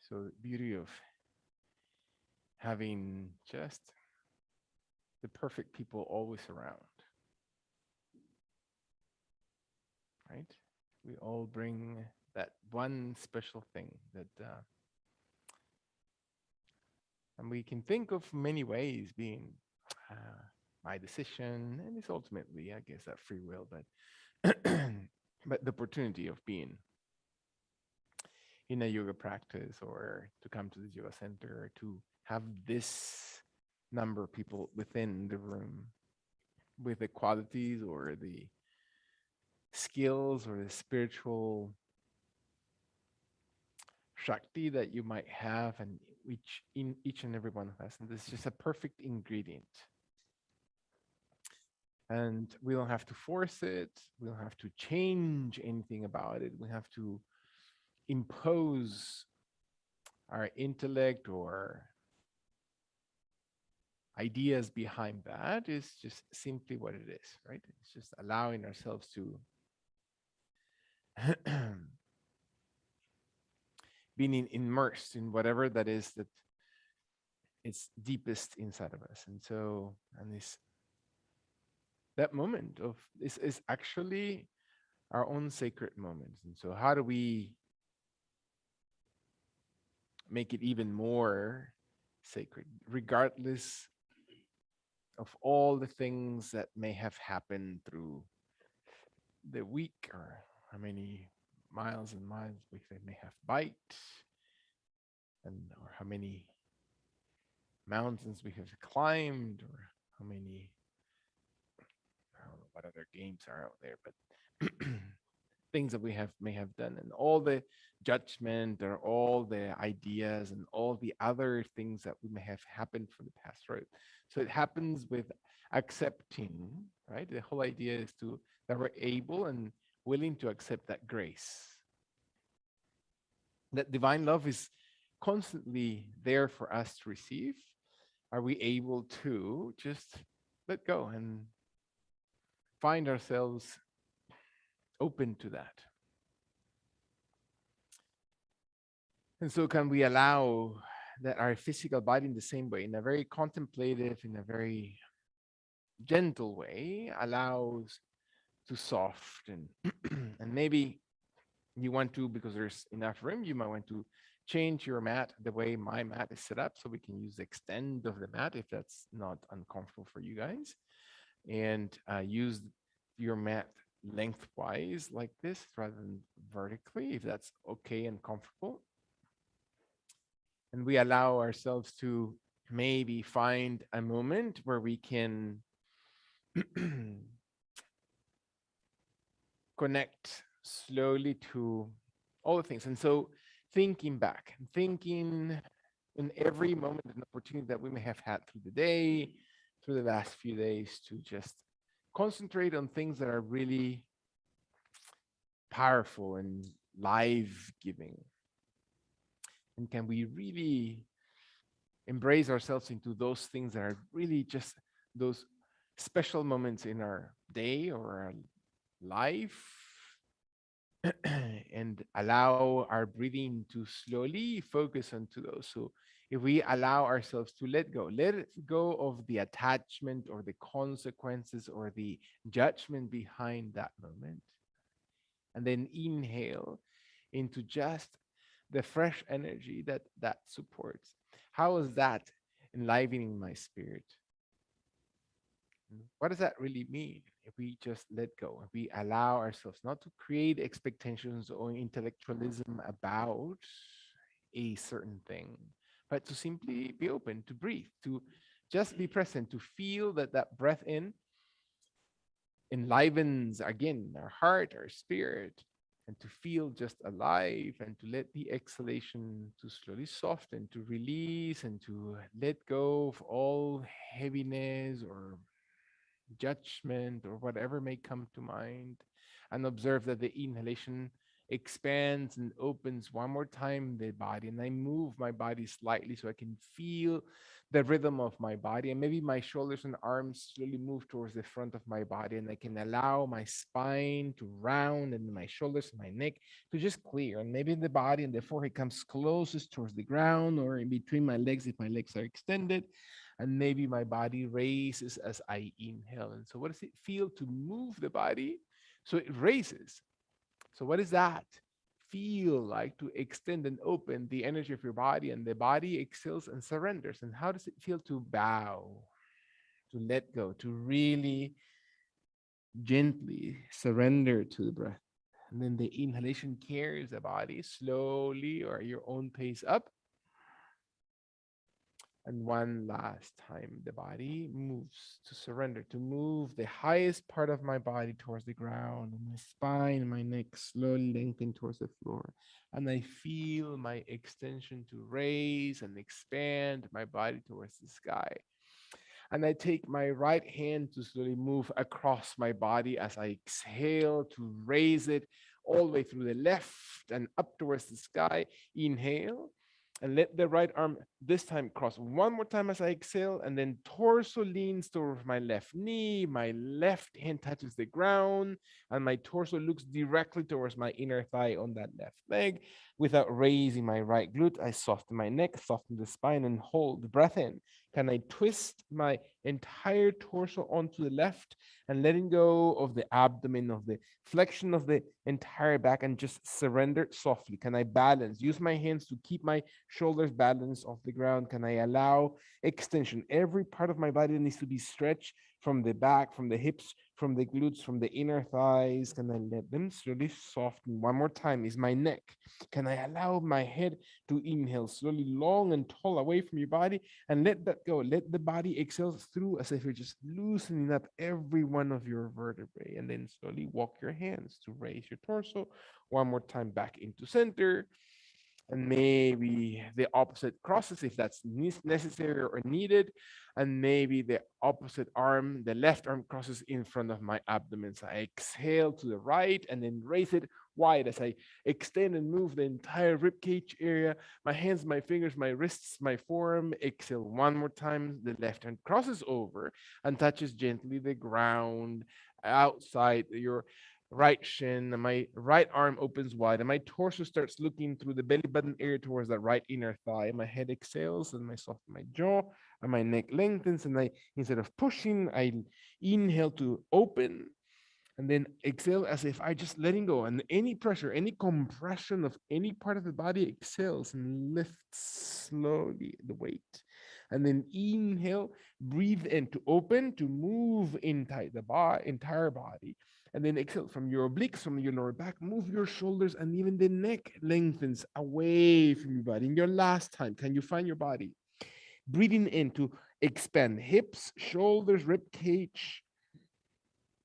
So the beauty of having just the perfect people always around, right? We all bring that one special thing that, and we can think of many ways being uh, my decision, and it's ultimately, I guess, that free will, but but the opportunity of being in a yoga practice or to come to the yoga center or to have this number of people within the room with the qualities or the skills or the spiritual shakti that you might have and which in each and every one of us, and this is just a perfect ingredient, and we don't have to force it, we don't have to change anything about it, we have to impose our intellect or ideas behind that. Is just simply what it is, right? It's just allowing ourselves to being immersed in whatever that is that it's deepest inside of us. And so, and this that moment of this is actually our own sacred moments. And so how do we make it even more sacred, regardless of all the things that may have happened through the week, or how many miles and miles we may have biked, and or how many mountains we have climbed, or how many, I don't know what other games are out there, but things that we have may have done, and all the judgment or all the ideas and all the other things that we may have happened from the past, right? So it happens with accepting, right? The whole idea is to that we're able and willing to accept that grace, that divine love is constantly there for us to receive. Are we able to just let go and find ourselves open to that? And so, can we allow that our physical body, in the same way, in a very contemplative, in a very gentle way, allows to soften? And maybe you want to, because there's enough room, you might want to change your mat the way my mat is set up, so we can use the extend of the mat if that's not uncomfortable for you guys, and use your mat lengthwise like this rather than vertically, if that's okay and comfortable. And we allow ourselves to maybe find a moment where we can connect slowly to all the things. And so thinking back, thinking in every moment and opportunity that we may have had through the day, through the last few days, to just concentrate on things that are really powerful and life giving. And can we really embrace ourselves into those things that are really just those special moments in our day or our life, and allow our breathing to slowly focus onto those. So if we allow ourselves to let go of the attachment or the consequences or the judgment behind that moment, and then inhale into just the fresh energy that that supports. How is that enlivening my spirit? What does that really mean if we just let go, if we allow ourselves not to create expectations or intellectualism about a certain thing, but to simply be open, to breathe, to just be present, to feel that that breath in enlivens again our heart, our spirit, and to feel just alive, and to let the exhalation to slowly soften, to release, and to let go of all heaviness or judgment or whatever may come to mind, and observe that the inhalation expands and opens one more time the body, and I move my body slightly so I can feel the rhythm of my body, and maybe my shoulders and arms slowly move towards the front of my body, and I can allow my spine to round and my shoulders and my neck to just clear, and maybe the body and the forehead comes closest towards the ground or in between my legs if my legs are extended, and maybe my body raises as I inhale. And so what does it feel to move the body? So it raises. So what does that feel like to extend and open the energy of your body, and the body exhales and surrenders? And how does it feel to bow, to let go, to really gently surrender to the breath? And then the inhalation carries the body slowly or your own pace up. And one last time, the body moves to surrender, to move the highest part of my body towards the ground, and my spine and my neck slowly lengthen towards the floor. And I feel my extension to raise and expand my body towards the sky. And I take my right hand to slowly move across my body as I exhale to raise it all the way through the left and up towards the sky. Inhale. And let the right arm this time cross one more time as I exhale, and then torso leans towards my left knee. My left hand touches the ground, and my torso looks directly towards my inner thigh on that left leg. Without raising my right glute, I soften my neck, soften the spine, and hold the breath in. Can I twist my entire torso onto the left and letting go of the abdomen, of the flexion of the entire back, and just surrender softly? Can I balance? Use my hands to keep my shoulders balanced off the ground. Can I allow extension? Every part of my body needs to be stretched, from the back, from the hips, from the glutes, from the inner thighs. Can I let them slowly soften? One more time is my neck. Can I allow my head to inhale slowly, long and tall, away from your body, and let that go? Let the body exhale through as if you're just loosening up every one of your vertebrae, and then slowly walk your hands to raise your torso. One more time back into center, and maybe the opposite crosses if that's necessary or needed, and maybe the opposite arm, the left arm, crosses in front of my abdomen. So I exhale to the right and then raise it wide as I extend and move the entire rib cage area, my hands, my fingers, my wrists, my forearm. Exhale one more time, the left hand crosses over and touches gently the ground outside your right shin, and my right arm opens wide, and my torso starts looking through the belly button area towards the right inner thigh. My head exhales, and my jaw and my neck lengthens, and I, instead of pushing, I inhale to open, and then exhale as if I just letting go. And any pressure, any compression of any part of the body exhales and lifts slowly the weight. And then inhale, breathe in to open, to move inside the entire body. And then exhale from your obliques, from your lower back, move your shoulders, and even the neck lengthens away from your body. In your last time, can you find your body? Breathing in to expand hips, shoulders, rib cage,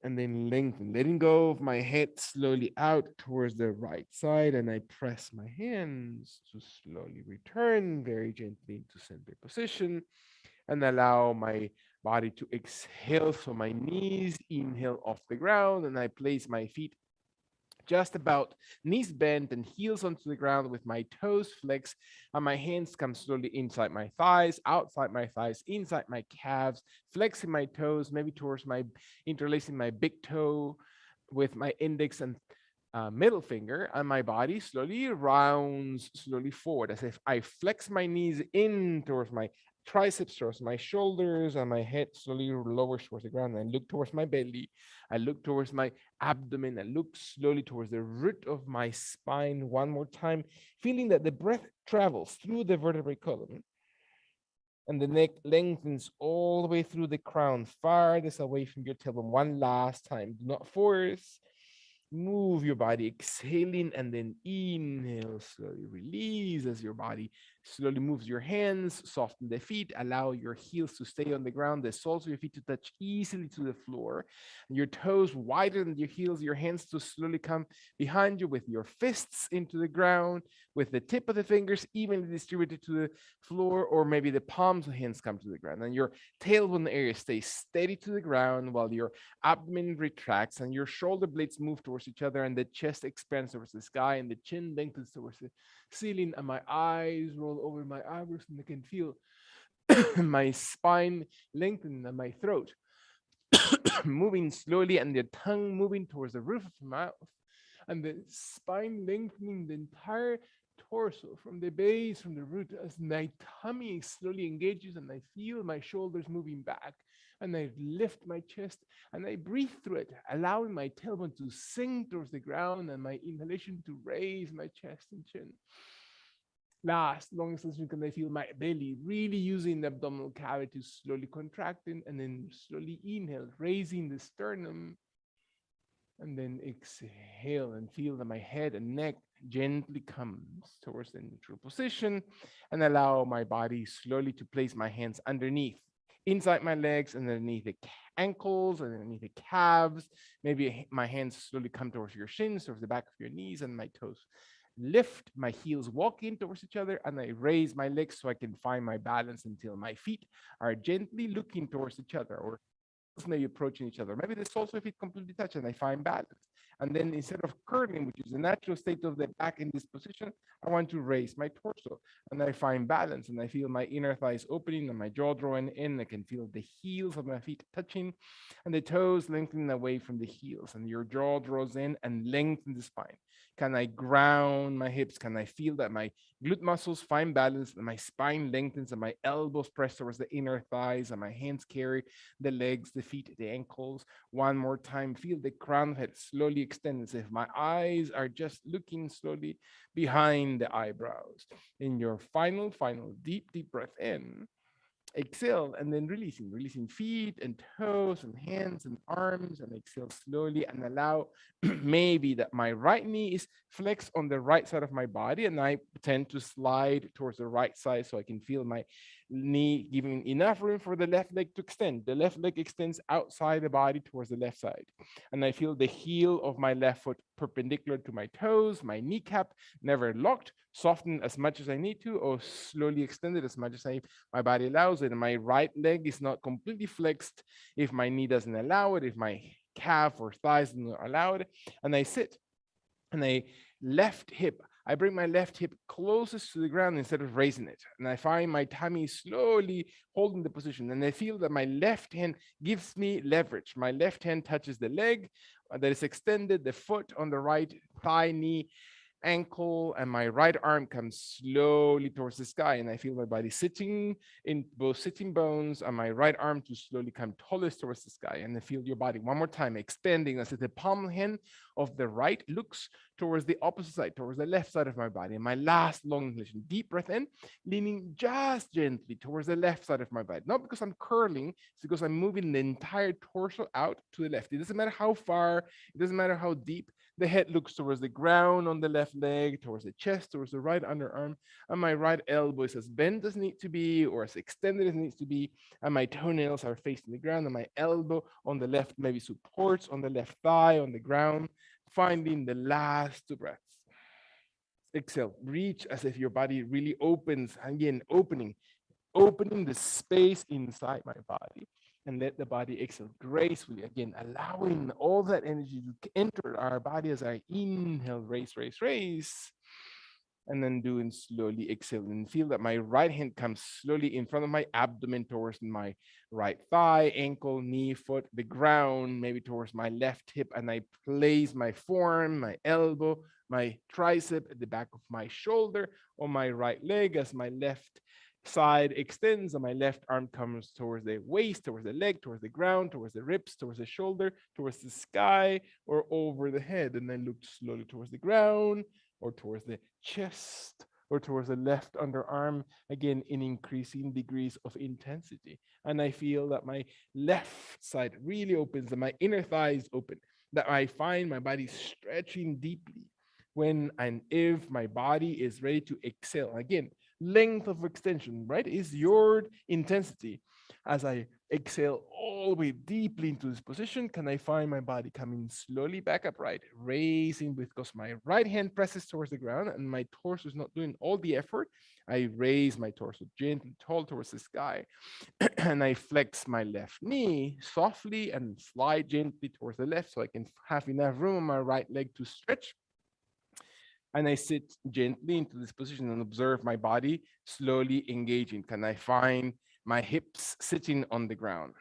and then lengthen, letting go of my head slowly out towards the right side. And I press my hands to slowly return very gently into center position, and allow my body to exhale. So my knees inhale off the ground, and I place my feet just about knees bent and heels onto the ground with my toes flexed, and my hands come slowly inside my thighs, outside my thighs, inside my calves, flexing my toes, maybe towards my, interlacing my big toe with my index and middle finger, and my body slowly rounds slowly forward as if I flex my knees in towards my triceps, towards my shoulders, and my head slowly lowers towards the ground. I look towards my belly. I look towards my abdomen. I look slowly towards the root of my spine one more time, feeling that the breath travels through the vertebrae column, and the neck lengthens all the way through the crown, farthest away from your tailbone. One last time. Do not force. Move your body, exhaling, and then inhale slowly. Release as your body Slowly moves your hands, soften the feet, allow your heels to stay on the ground, the soles of your feet to touch easily to the floor, your toes wider than your heels, your hands to slowly come behind you with your fists into the ground, with the tip of the fingers evenly distributed to the floor, or maybe the palms of the hands come to the ground. And your tailbone area stays steady to the ground while your abdomen retracts and your shoulder blades move towards each other, and the chest expands towards the sky, and the chin lengthens towards the ceiling, and my eyes roll over my eyebrows, and I can feel my spine lengthen and my throat moving slowly, and the tongue moving towards the roof of the mouth, and the spine lengthening the entire torso from the base, from the root, as my tummy slowly engages, and I feel my shoulders moving back. And I lift my chest and I breathe through it, allowing my tailbone to sink towards the ground and my inhalation to raise my chest and chin. Last long extension, can I feel my belly really using the abdominal cavity, slowly contracting, and then slowly inhale, raising the sternum, and then exhale and feel that my head and neck gently comes towards the neutral position, and allow my body slowly to place my hands underneath, inside my legs, and underneath the ankles and underneath the calves. Maybe my hands slowly come towards your shins, towards the back of your knees, and my toes lift, my heels walk in towards each other, and I raise my legs so I can find my balance until my feet are gently looking towards each other, or maybe approaching each other. Maybe the soles of feet completely touch and I find balance. And then instead of curling, which is the natural state of the back in this position, I want to raise my torso and I find balance, and I feel my inner thighs opening and my jaw drawing in. I can feel the heels of my feet touching and the toes lengthening away from the heels, and your jaw draws in and lengthens the spine. Can I ground my hips? Can I feel that my glute muscles find balance and my spine lengthens and my elbows press towards the inner thighs and my hands carry the legs, the feet, the ankles? One more time. Feel the crown head slowly extend as if my eyes are just looking slowly behind the eyebrows. In your final deep breath in, exhale, and then releasing feet and toes and hands and arms, and exhale slowly, and allow maybe that my right knee is flexed on the right side of my body, and I tend to slide towards the right side so I can feel my knee giving enough room for the left leg to extend. The left leg extends outside the body towards the left side, and I feel the heel of my left foot perpendicular to my toes, my kneecap never locked, soften as much as I need to, or slowly extended as much as my body allows it. And my right leg is not completely flexed if my knee doesn't allow it, if my calf or thighs don't allow it. And I sit, and I left hip. I bring my left hip closest to the ground instead of raising it. And I find my tummy slowly holding the position. And I feel that my left hand gives me leverage. My left hand touches the leg that is extended, the foot on the right thigh, knee, ankle, and my right arm comes slowly towards the sky, and I feel my body sitting in both sitting bones, and my right arm to slowly come tallest towards the sky. And I feel your body one more time expanding as if the palm hand of the right looks towards the opposite side, towards the left side of my body. And my last long inhalation, deep breath in, leaning just gently towards the left side of my body. Not because I'm curling, it's because I'm moving the entire torso out to the left. It doesn't matter how far, it doesn't matter how deep. The head looks towards the ground on the left leg, towards the chest, towards the right underarm, and my right elbow is as bent as needs to be or as extended as needs to be, and my toenails are facing the ground, and my elbow on the left maybe supports on the left thigh on the ground, finding the last two breaths. Exhale, reach as if your body really opens, again, opening the space inside my body, and let the body exhale gracefully, again, allowing all that energy to enter our body as I inhale, raise, and then doing slowly exhale, and feel that my right hand comes slowly in front of my abdomen towards my right thigh, ankle, knee, foot, the ground, maybe towards my left hip, and I place my forearm, my elbow, my tricep at the back of my shoulder on my right leg as my left side extends and my left arm comes towards the waist, towards the leg, towards the ground, towards the ribs, towards the shoulder, towards the sky, or over the head. And then look slowly towards the ground, or towards the chest, or towards the left underarm, again in increasing degrees of intensity. And I feel that my left side really opens, that my inner thighs open, that I find my body stretching deeply when and if my body is ready to exhale. Again, length of extension, right, is your intensity. As I exhale all the way deeply into this position, can I find my body coming slowly back upright, raising with, because my right hand presses towards the ground and my torso is not doing all the effort. I raise my torso gently tall towards the sky and I flex my left knee softly and slide gently towards the left so I can have enough room on my right leg to stretch. And I sit gently into this position and observe my body slowly engaging. Can I find my hips sitting on the ground?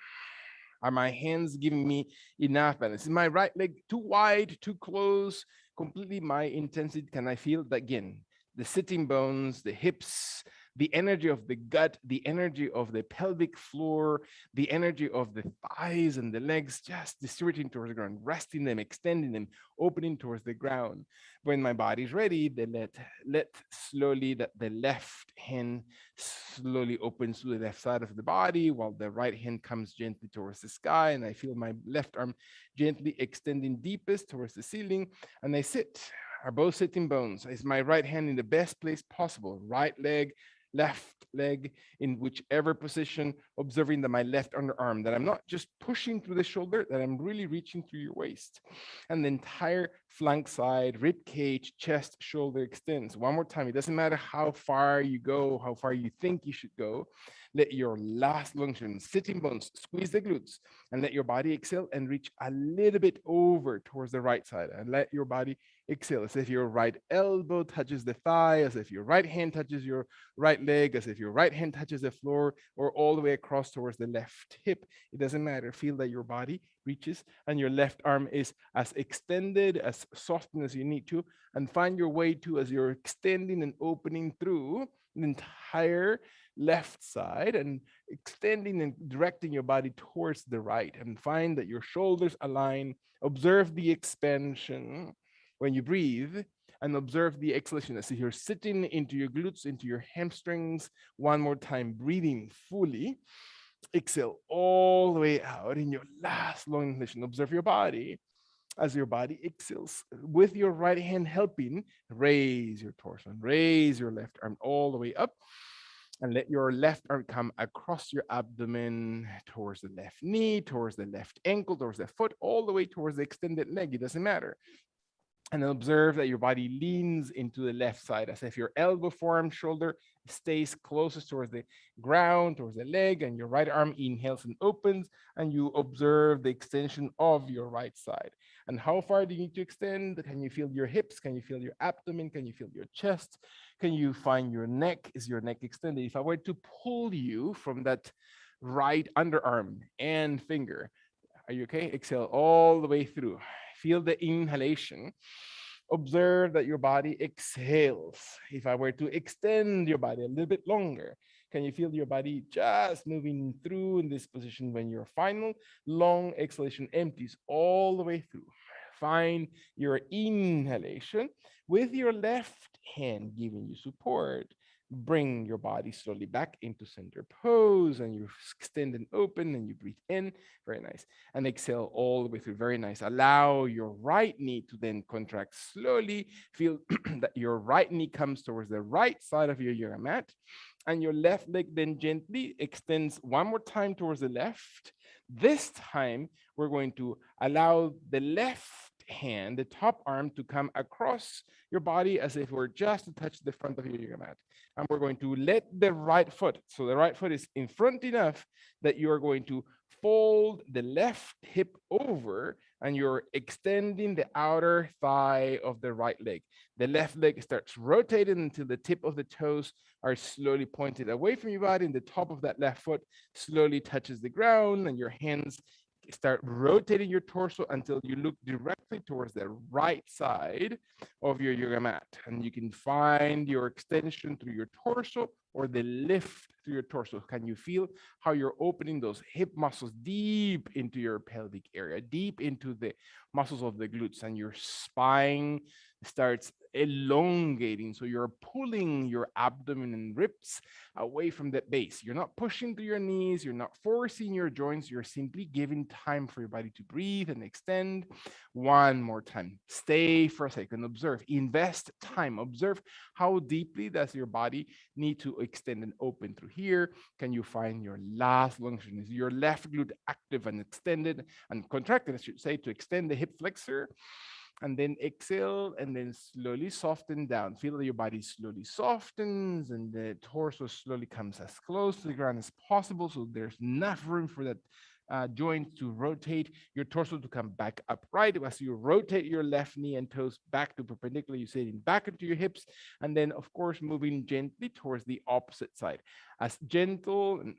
Are my hands giving me enough balance? Is my right leg too wide, too close? Completely my intensity. Can I feel that again? The sitting bones, the hips, the energy of the gut, the energy of the pelvic floor, the energy of the thighs and the legs, just distributing towards the ground, resting them, extending them, opening towards the ground. When my body's ready, then let slowly that the left hand slowly opens to the left side of the body while the right hand comes gently towards the sky. And I feel my left arm gently extending deepest towards the ceiling. And I sit. Are both sitting bones? Is my right hand in the best place possible? Right leg, left leg in whichever position, observing that my left underarm, that I'm not just pushing through the shoulder, that I'm really reaching through your waist. And the entire flank side, rib cage, chest, shoulder extends. One more time. It doesn't matter how far you go, how far you think you should go. Let your last lungeon, sitting bones, squeeze the glutes, and let your body exhale and reach a little bit over towards the right side. And let your body exhale as if your right elbow touches the thigh, as if your right hand touches your right leg, as if your right hand touches the floor, or all the way across towards the left hip. It doesn't matter. Feel that your body reaches and your left arm is as extended, as softened as you need to, and find your way to, as you're extending and opening through the entire left side and extending and directing your body towards the right, and find that your shoulders align. Observe the expansion when you breathe, and observe the exhalation as if you're sitting into your glutes, into your hamstrings. One more time, breathing fully. Exhale all the way out in your last long inhalation. Observe your body as your body exhales. With your right hand helping, raise your torso and raise your left arm all the way up. And let your left arm come across your abdomen towards the left knee, towards the left ankle, towards the foot, all the way towards the extended leg. It doesn't matter. And then observe that your body leans into the left side as if your elbow, forearm, shoulder stays closest towards the ground, towards the leg, and your right arm inhales and opens, and you observe the extension of your right side. And how far do you need to extend? Can you feel your hips? Can you feel your abdomen? Can you feel your chest? Can you find your neck? Is your neck extended? If I were to pull you from that right underarm and finger, are you okay? Exhale all the way through. Feel the inhalation. Observe that your body exhales. If I were to extend your body a little bit longer, can you feel your body just moving through in this position when your final long exhalation empties all the way through? Find your inhalation with your left hand giving you support. Bring your body slowly back into center pose, and you extend and open and you breathe in. Very nice. And exhale all the way through. Very nice. Allow your right knee to then contract slowly. Feel that your right knee comes towards the right side of your yoga mat, and your left leg then gently extends one more time towards the left. This time, we're going to allow the left hand, the top arm, to come across your body as if we're just to touch the front of your yoga mat. And we're going to let the right foot, so the right foot is in front enough that you are going to fold the left hip over, and you're extending the outer thigh of the right leg. The left leg starts rotating until the tip of the toes are slowly pointed away from your body, and the top of that left foot slowly touches the ground, and your hands start rotating your torso until you look directly towards the right side of your yoga mat. And you can find your extension through your torso or the lift through your torso. Can you feel how you're opening those hip muscles deep into your pelvic area, deep into the muscles of the glutes, and your spine starts elongating. So you're pulling your abdomen and ribs away from the base. You're not pushing to your knees, you're not forcing your joints, you're simply giving time for your body to breathe and extend. One more time. Stay for a second, observe, invest time, observe how deeply does your body need to extend and open through here. Can you find your last function? Is your left glute active and extended and contracted, I should say, to extend the hip flexor? And then exhale and then slowly soften down. Feel that your body slowly softens and the torso slowly comes as close to the ground as possible. So there's enough room for that joint to rotate, your torso to come back upright. As you rotate your left knee and toes back to perpendicular, you sitting back into your hips. And then, of course, moving gently towards the opposite side. As gentle and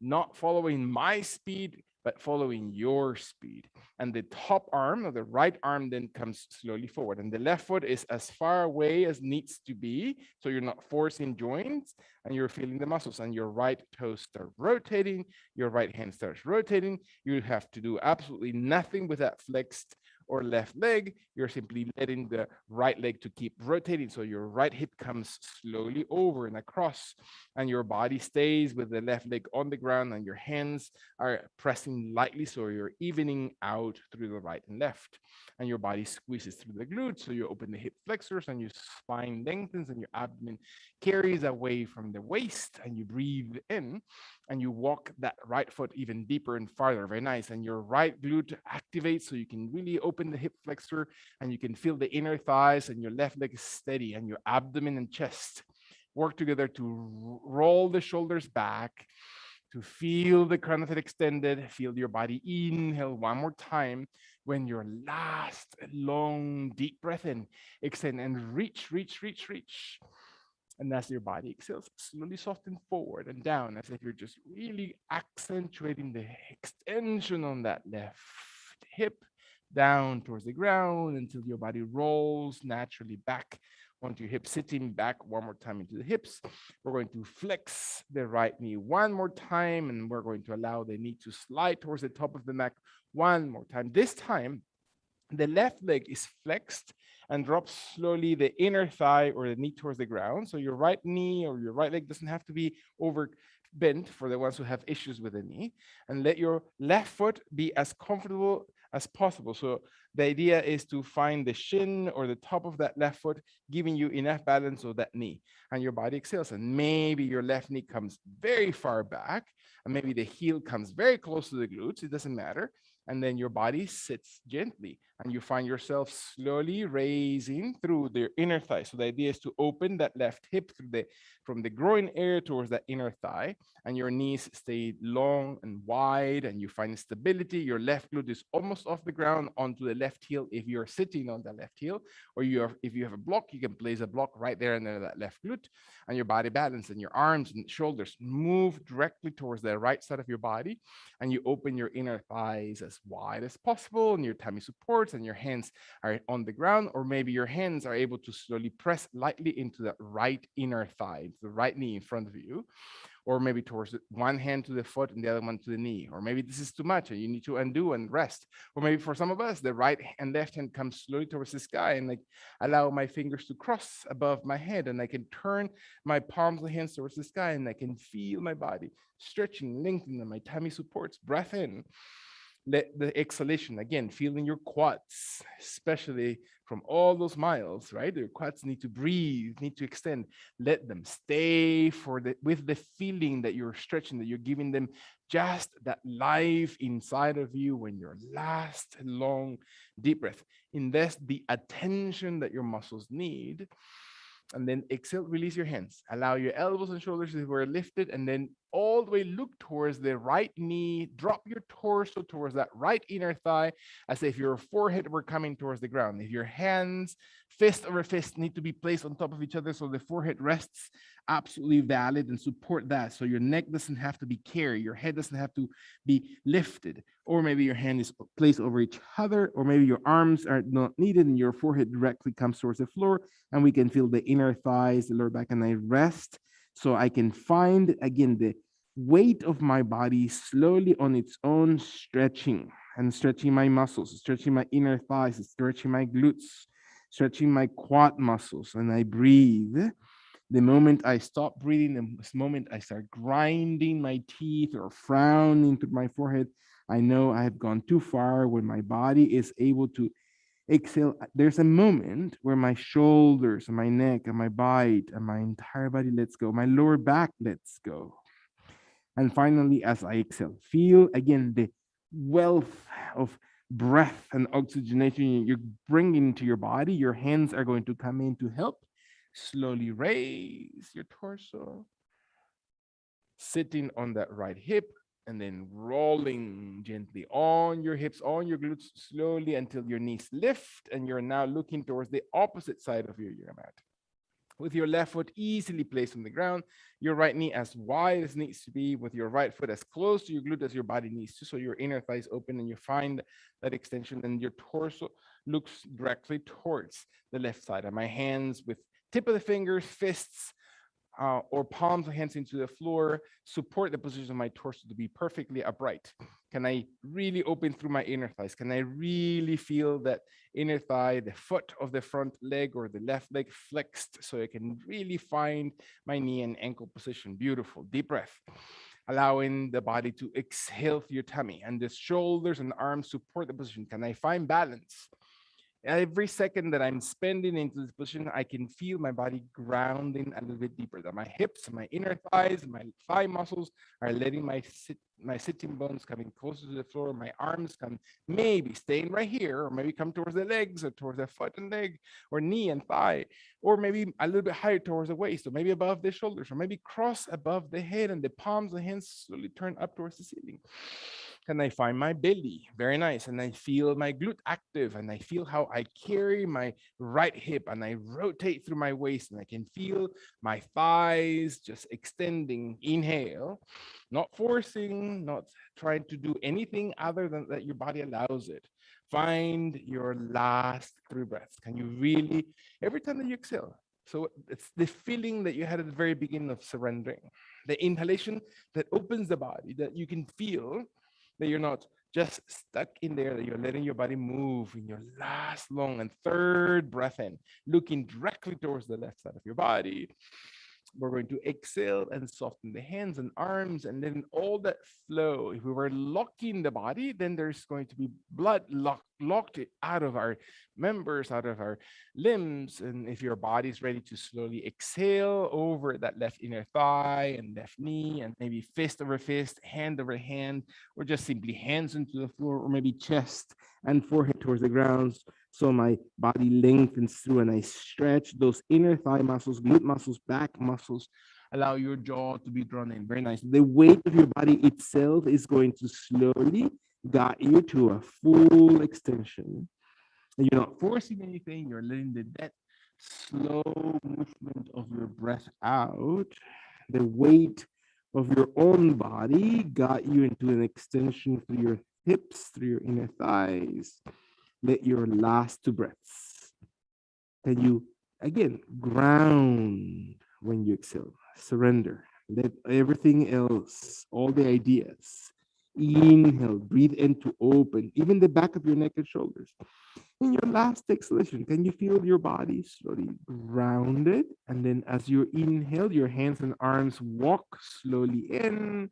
not following my speed, but following your speed. And the top arm or the right arm then comes slowly forward. And the left foot is as far away as needs to be. So you're not forcing joints and you're feeling the muscles. And your right toes start rotating. Your right hand starts rotating. You have to do absolutely nothing with that flexed or left leg. You're simply letting the right leg to keep rotating. So your right hip comes slowly over and across, and your body stays with the left leg on the ground, and your hands are pressing lightly. So you're evening out through the right and left, and your body squeezes through the glutes. So you open the hip flexors and your spine lengthens and your abdomen carries away from the waist, and you breathe in and you walk that right foot even deeper and farther. Very nice. And your right glute activates so you can really open the hip flexor and you can feel the inner thighs, and your left leg is steady, and your abdomen and chest work together to roll the shoulders back, to feel the crown of it extended. Feel your body inhale one more time. When your last long deep breath in, extend and reach, reach, reach, reach. And as your body exhales, slowly soften forward and down as if you're just really accentuating the extension on that left hip down towards the ground until your body rolls naturally back onto your hips, sitting back one more time into the hips. We're going to flex the right knee one more time, and we're going to allow the knee to slide towards the top of the mat one more time. This time, the left leg is flexed and drops slowly the inner thigh or the knee towards the ground. So your right knee or your right leg doesn't have to be over bent for the ones who have issues with the knee. And let your left foot be as comfortable as possible. So the idea is to find the shin or the top of that left foot, giving you enough balance of that knee. And your body exhales. And maybe your left knee comes very far back, and maybe the heel comes very close to the glutes. It doesn't matter. And then your body sits gently and you find yourself slowly raising through the inner thigh. So the idea is to open that left hip from the groin area towards that inner thigh, and your knees stay long and wide, and you find stability. Your left glute is almost off the ground onto the left heel if you're sitting on the left heel, or if you have a block, you can place a block right there under that left glute, and your body balance and your arms and shoulders move directly towards the right side of your body, and you open your inner thighs as wide as possible, and your tummy supports, and your hands are on the ground, or maybe your hands are able to slowly press lightly into that right inner thigh, the right knee in front of you, or maybe towards one hand to the foot and the other one to the knee, or maybe this is too much and you need to undo and rest, or maybe for some of us the right and left hand comes slowly towards the sky, and like allow my fingers to cross above my head, and I can turn my palms and hands towards the sky, and I can feel my body stretching, lengthening, and my tummy supports. Breath in. Let the exhalation, again, feeling your quads, especially from all those miles, right? Your quads need to breathe, need to extend. Let them stay with the feeling that you're stretching, that you're giving them just that life inside of you when your last long deep breath. Invest the attention that your muscles need. And then exhale, release your hands. Allow your elbows and shoulders to be lifted, and then all the way look towards the right knee. Drop your torso towards that right inner thigh as if your forehead were coming towards the ground. If your hands, fist over fist, need to be placed on top of each other so the forehead rests, absolutely valid, and support that. So your neck doesn't have to be carried. Your head doesn't have to be lifted. Or maybe your hand is placed over each other, or maybe your arms are not needed and your forehead directly comes towards the floor, and we can feel the inner thighs, the lower back, and I rest So I can find again the weight of my body slowly on its own stretching and stretching my muscles, stretching my inner thighs, stretching my glutes, stretching my quad muscles. And I breathe. The moment I stop breathing, the moment I start grinding my teeth or frowning through my forehead, I know I have gone too far. When my body is able to exhale, there's a moment where my shoulders and my neck and my bite and my entire body lets go. My lower back lets go. And finally, as I exhale, feel again the wealth of breath and oxygenation you're bringing to your body. Your hands are going to come in to help. Slowly raise your torso, sitting on that right hip, and then rolling gently on your hips, on your glutes, slowly until your knees lift and you're now looking towards the opposite side of your yoga mat. With your left foot easily placed on the ground, your right knee as wide as needs to be, with your right foot as close to your glute as your body needs to, so your inner thighs open and you find that extension, and your torso looks directly towards the left side. And my hands with tip of the fingers, fists, or palms of hands into the floor, support the position of my torso to be perfectly upright. Can I really open through my inner thighs? Can I really feel that inner thigh, the foot of the front leg or the left leg flexed so I can really find my knee and ankle position? Beautiful. Deep breath. Allowing the body to exhale through your tummy, and the shoulders and arms support the position. Can I find balance? Every second that I'm spending into this position, I can feel my body grounding a little bit deeper. That my hips, my inner thighs, my thigh muscles are letting my sitting bones coming closer to the floor. My arms come maybe staying right here, or maybe come towards the legs, or towards the foot and leg, or knee and thigh, or maybe a little bit higher towards the waist, or maybe above the shoulders, or maybe cross above the head, and the palms of the hands slowly turn up towards the ceiling. And I find my belly, very nice, and I feel my glute active, and I feel how I carry my right hip, and I rotate through my waist, and I can feel my thighs just extending. Inhale, not forcing, not trying to do anything other than that your body allows it. Find your last 3 breaths. Can you really, every time that you exhale, so it's the feeling that you had at the very beginning of surrendering, the inhalation that opens the body, that you can feel that you're not just stuck in there, that you're letting your body move in your last long and third breath in, looking directly towards the left side of your body. We're going to exhale and soften the hands and arms, and then all that flow. If we were locking the body, then there's going to be blood locked out of our members, out of our limbs. And if your body's ready to slowly exhale over that left inner thigh and left knee, and maybe fist over fist, hand over hand, or just simply hands into the floor, or maybe chest and forehead towards the ground, so my body lengthens through and I stretch those inner thigh muscles, glute muscles, back muscles. Allow your jaw to be drawn in. Very nice. The weight of your body itself is going to slowly guide you to a full extension. And you're not forcing anything, you're letting that slow movement of your breath out, the weight of your own body got you into an extension through your hips, through your inner thighs. Let your last 2 breaths. Can you again ground when you exhale? Surrender. Let everything else, all the ideas, inhale, breathe in to open, even the back of your neck and shoulders. In your last exhalation, can you feel your body slowly grounded? And then as you inhale, your hands and arms walk slowly in,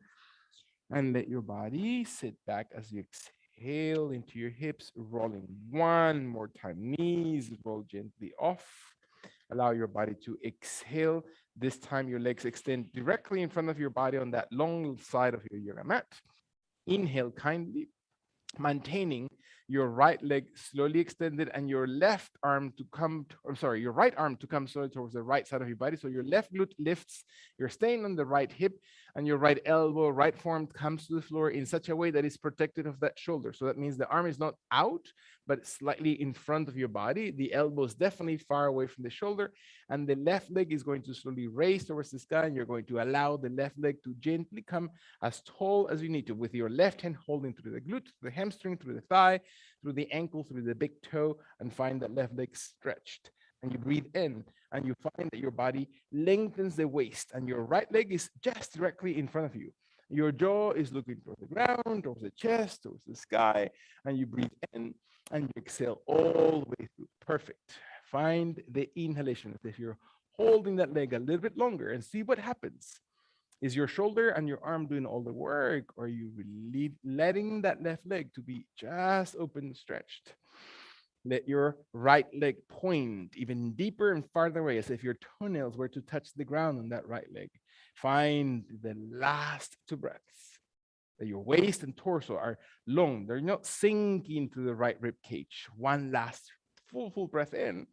and let your body sit back as you exhale into your hips, rolling one more time. Knees roll gently off. Allow your body to exhale. This time, your legs extend directly in front of your body on that long side of your yoga mat. Inhale kindly, maintaining your right leg slowly extended, and your left arm to come, I'm sorry, your right arm to come slowly towards the right side of your body. So your left glute lifts, you're staying on the right hip, and your right elbow, right forearm comes to the floor in such a way that it's protected of that shoulder. So that means the arm is not out, but slightly in front of your body. The elbow is definitely far away from the shoulder, and the left leg is going to slowly raise towards the sky, and you're going to allow the left leg to gently come as tall as you need to, with your left hand holding through the glute, through the hamstring, through the thigh, through the ankle, through the big toe, and find that left leg stretched. and you breathe in, and you find that your body lengthens the waist, and your right leg is just directly in front of you. Your jaw is looking towards the ground, towards the chest, towards the sky, and you breathe in and you exhale all the way through. Perfect. Find the inhalation as if you're holding that leg a little bit longer and see what happens. Is your shoulder and your arm doing all the work, or are you really letting that left leg to be just open and stretched? Let your right leg point even deeper and farther away, as if your toenails were to touch the ground on that right leg. Find the last two breaths. That your waist and torso are long. They're not sinking to the right rib cage. One last full breath in.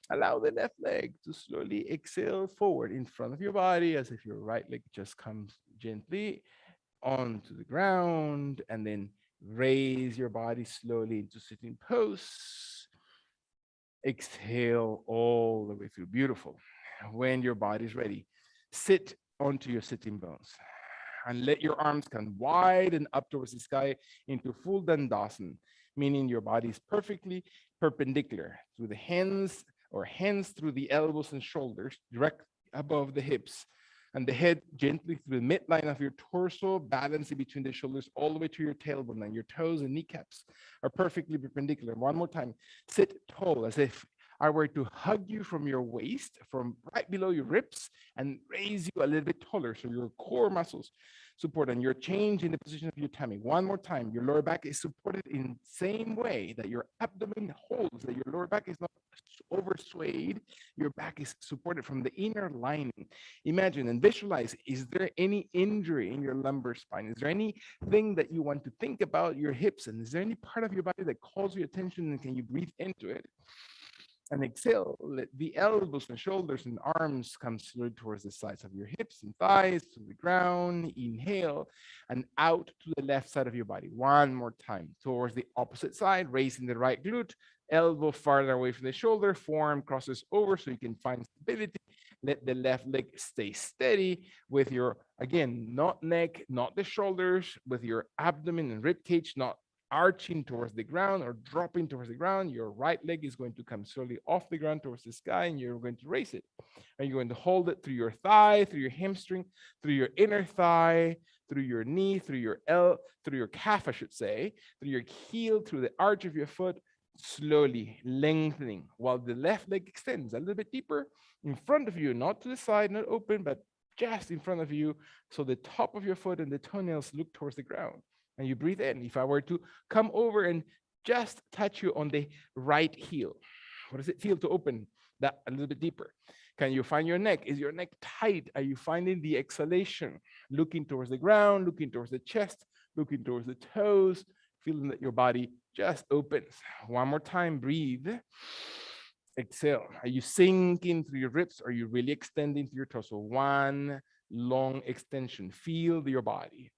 Allow the left leg to slowly exhale forward in front of your body as if your right leg just comes gently onto the ground, and then raise your body slowly into sitting pose. Exhale all the way through. Beautiful. When your body's ready, sit onto your sitting bones and let your arms come wide and up towards the sky into full Dandasana, meaning your body is perfectly perpendicular through the hands or hands through the elbows and shoulders, direct above the hips, and the head gently through the midline of your torso, balancing between the shoulders all the way to your tailbone, and your toes and kneecaps are perfectly perpendicular. One more time, sit tall as if I were to hug you from your waist, from right below your ribs, and raise you a little bit taller so your core muscles support and your change in the position of your tummy. One more time, your lower back is supported in same way that your abdomen holds, that your lower back is not over swayed. Your back is supported from the inner lining. Imagine and visualize, is there any injury in your lumbar spine? Is there anything that you want to think about your hips? And is there any part of your body that calls your attention, and can you breathe into it? And exhale, let the elbows and shoulders and arms come slowly towards the sides of your hips and thighs to the ground. Inhale and out to the left side of your body. One more time towards the opposite side, raising the right glute, elbow farther away from the shoulder, forearm crosses over so you can find stability. Let the left leg stay steady with your, again, not neck, not the shoulders, with your abdomen and rib cage not arching towards the ground or dropping towards the ground. Your right leg is going to come slowly off the ground towards the sky, and you're going to raise it. And you're going to hold it through your thigh, through your hamstring, through your inner thigh, through your knee, through your through your calf, I should say, through your heel, through the arch of your foot, slowly lengthening while the left leg extends a little bit deeper in front of you, not to the side, not open, but just in front of you. So the top of your foot and the toenails look towards the ground. And you breathe in. If I were to come over and just touch you on the right heel, what does it feel to open that a little bit deeper? Can you find your neck? Is your neck tight? Are you finding the exhalation? Looking towards the ground, looking towards the chest, looking towards the toes, feeling that your body just opens. One more time, breathe. Exhale. Are you sinking through your ribs? Are you really extending through your torso? One long extension. Feel your body.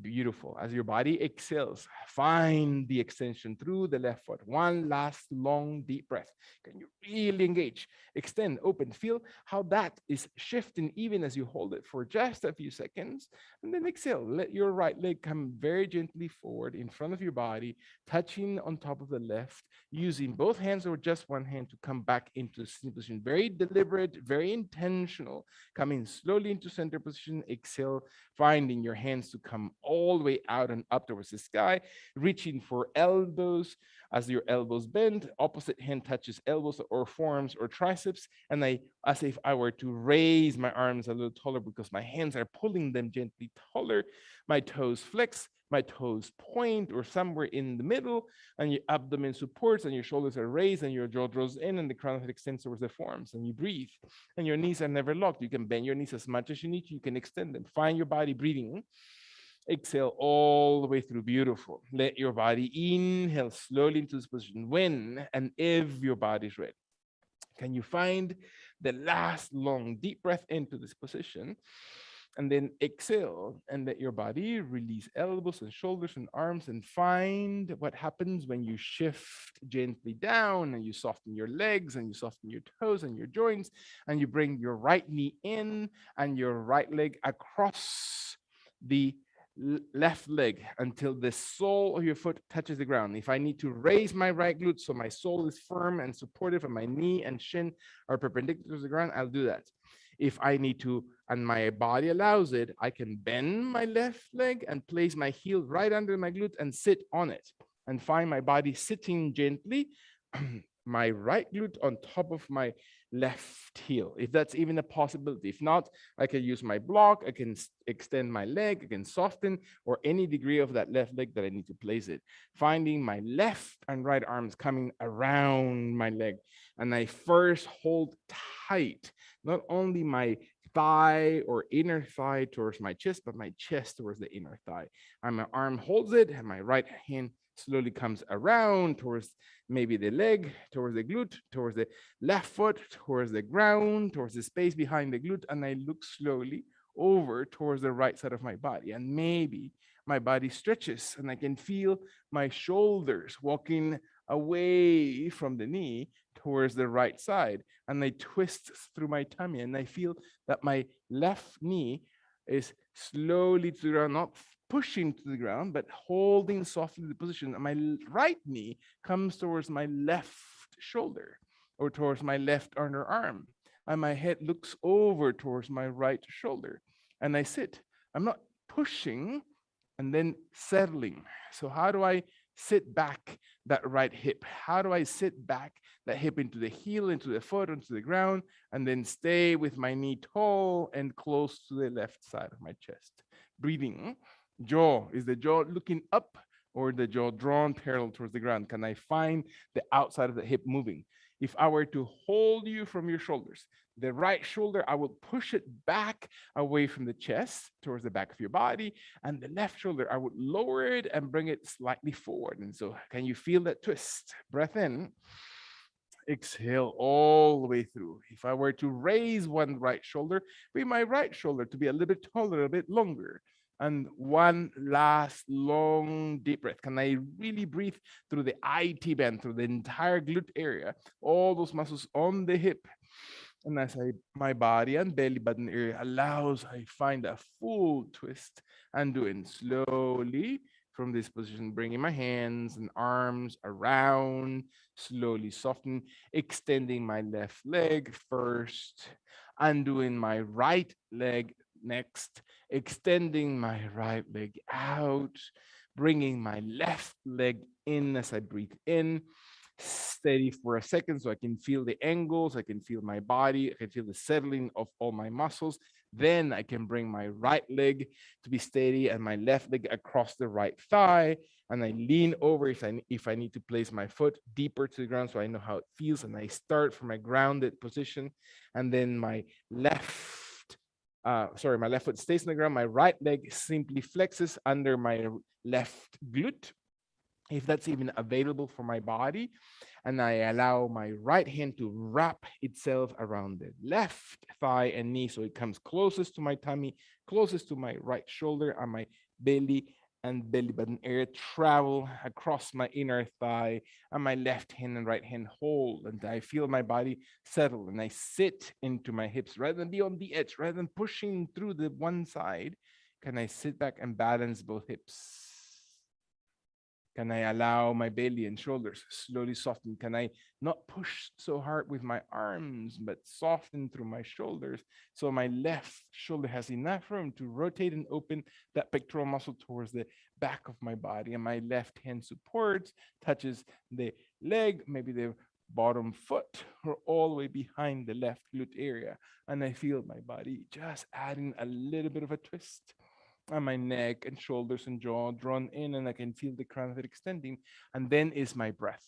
Beautiful. As your body exhales, find the extension through the left foot. One last long, deep breath. Can you really engage? Extend, open. Feel how that is shifting even as you hold it for just a few seconds. And then exhale. Let your right leg come very gently forward in front of your body, touching on top of the left, using both hands or just one hand to come back into the sitting position. Very deliberate, very intentional. Coming slowly into center position. Exhale, finding your hands to come all the way out and up towards the sky, reaching for elbows as your elbows bend, opposite hand touches elbows or forearms or triceps, and I, as if I were to raise my arms a little taller because my hands are pulling them gently taller, my toes flex, my toes point or somewhere in the middle, and your abdomen supports and your shoulders are raised and your jaw draws in and the crown of the head extends towards the forearms, and you breathe. And your knees are never locked. You can bend your knees as much as you need to. You can extend them. Find your body breathing. Exhale all the way through. Beautiful. Let your body inhale slowly into this position when and if your body's ready. Can you find the last long deep breath into this position? And then exhale and let your body release elbows and shoulders and arms, and find what happens when you shift gently down and you soften your legs and you soften your toes and your joints, and you bring your right knee in and your right leg across the left leg until the sole of your foot touches the ground. If I need to raise my right glute so my sole is firm and supportive and my knee and shin are perpendicular to the ground, I'll do that. If I need to, and my body allows it, I can bend my left leg and place my heel right under my glute and sit on it and find my body sitting gently, my right glute on top of my left heel, if that's even a possibility. If not, I can use my block, I can extend my leg, I can soften, or any degree of that left leg that I need to place it. Finding my left and right arms coming around my leg. And I first hold tight, not only my thigh or inner thigh towards my chest, but my chest towards the inner thigh. And my arm holds it, and my right hand slowly comes around towards maybe the leg, towards the glute, towards the left foot, towards the ground, towards the space behind the glute, and I look slowly over towards the right side of my body. And maybe my body stretches and I can feel my shoulders walking away from the knee towards the right side. And I twist through my tummy and I feel that my left knee is slowly to the ground, not pushing to the ground, but holding softly the position. And my right knee comes towards my left shoulder or towards my left underarm. And my head looks over towards my right shoulder. And I sit. I'm not pushing and then settling. So, how do I sit back that right hip? How do I sit back that hip into the heel, into the foot, into the ground, and then stay with my knee tall and close to the left side of my chest? Breathing. Jaw. Is the jaw looking up or the jaw drawn parallel towards the ground? Can I find the outside of the hip moving? If I were to hold you from your shoulders, the right shoulder, I will push it back away from the chest towards the back of your body. And the left shoulder, I would lower it and bring it slightly forward. And so, can you feel that twist? Breath in, exhale all the way through. If I were to raise one right shoulder, bring my right shoulder to be a little bit taller, a bit longer. And one last long deep breath. Can I really breathe through the IT band, through the entire glute area, all those muscles on the hip? And as my body and belly button area allows, I find a full twist and doing slowly from this position, bringing my hands and arms around, slowly soften, extending my left leg first, and doing my right leg next, extending my right leg out, bringing my left leg in as I breathe in, steady for a second so I can feel the angles, I can feel my body, I can feel the settling of all my muscles. Then I can bring my right leg to be steady and my left leg across the right thigh. And I lean over if I need to place my foot deeper to the ground so I know how it feels. And I start from a grounded position. And then my my left foot stays on the ground. My right leg simply flexes under my left glute, if that's even available for my body. And I allow my right hand to wrap itself around the left thigh and knee so it comes closest to my tummy, closest to my right shoulder, and my belly and belly button area travel across my inner thigh, and my left hand and right hand hold. And I feel my body settle and I sit into my hips rather than be on the edge, rather than pushing through the one side. Can I sit back and balance both hips? Can I allow my belly and shoulders slowly soften? Can I not push so hard with my arms, but soften through my shoulders so my left shoulder has enough room to rotate and open that pectoral muscle towards the back of my body, and my left hand supports, touches the leg, maybe the bottom foot, or all the way behind the left glute area. And I feel my body just adding a little bit of a twist, and my neck and shoulders and jaw drawn in, and I can feel the crown of it extending. And then is my breath.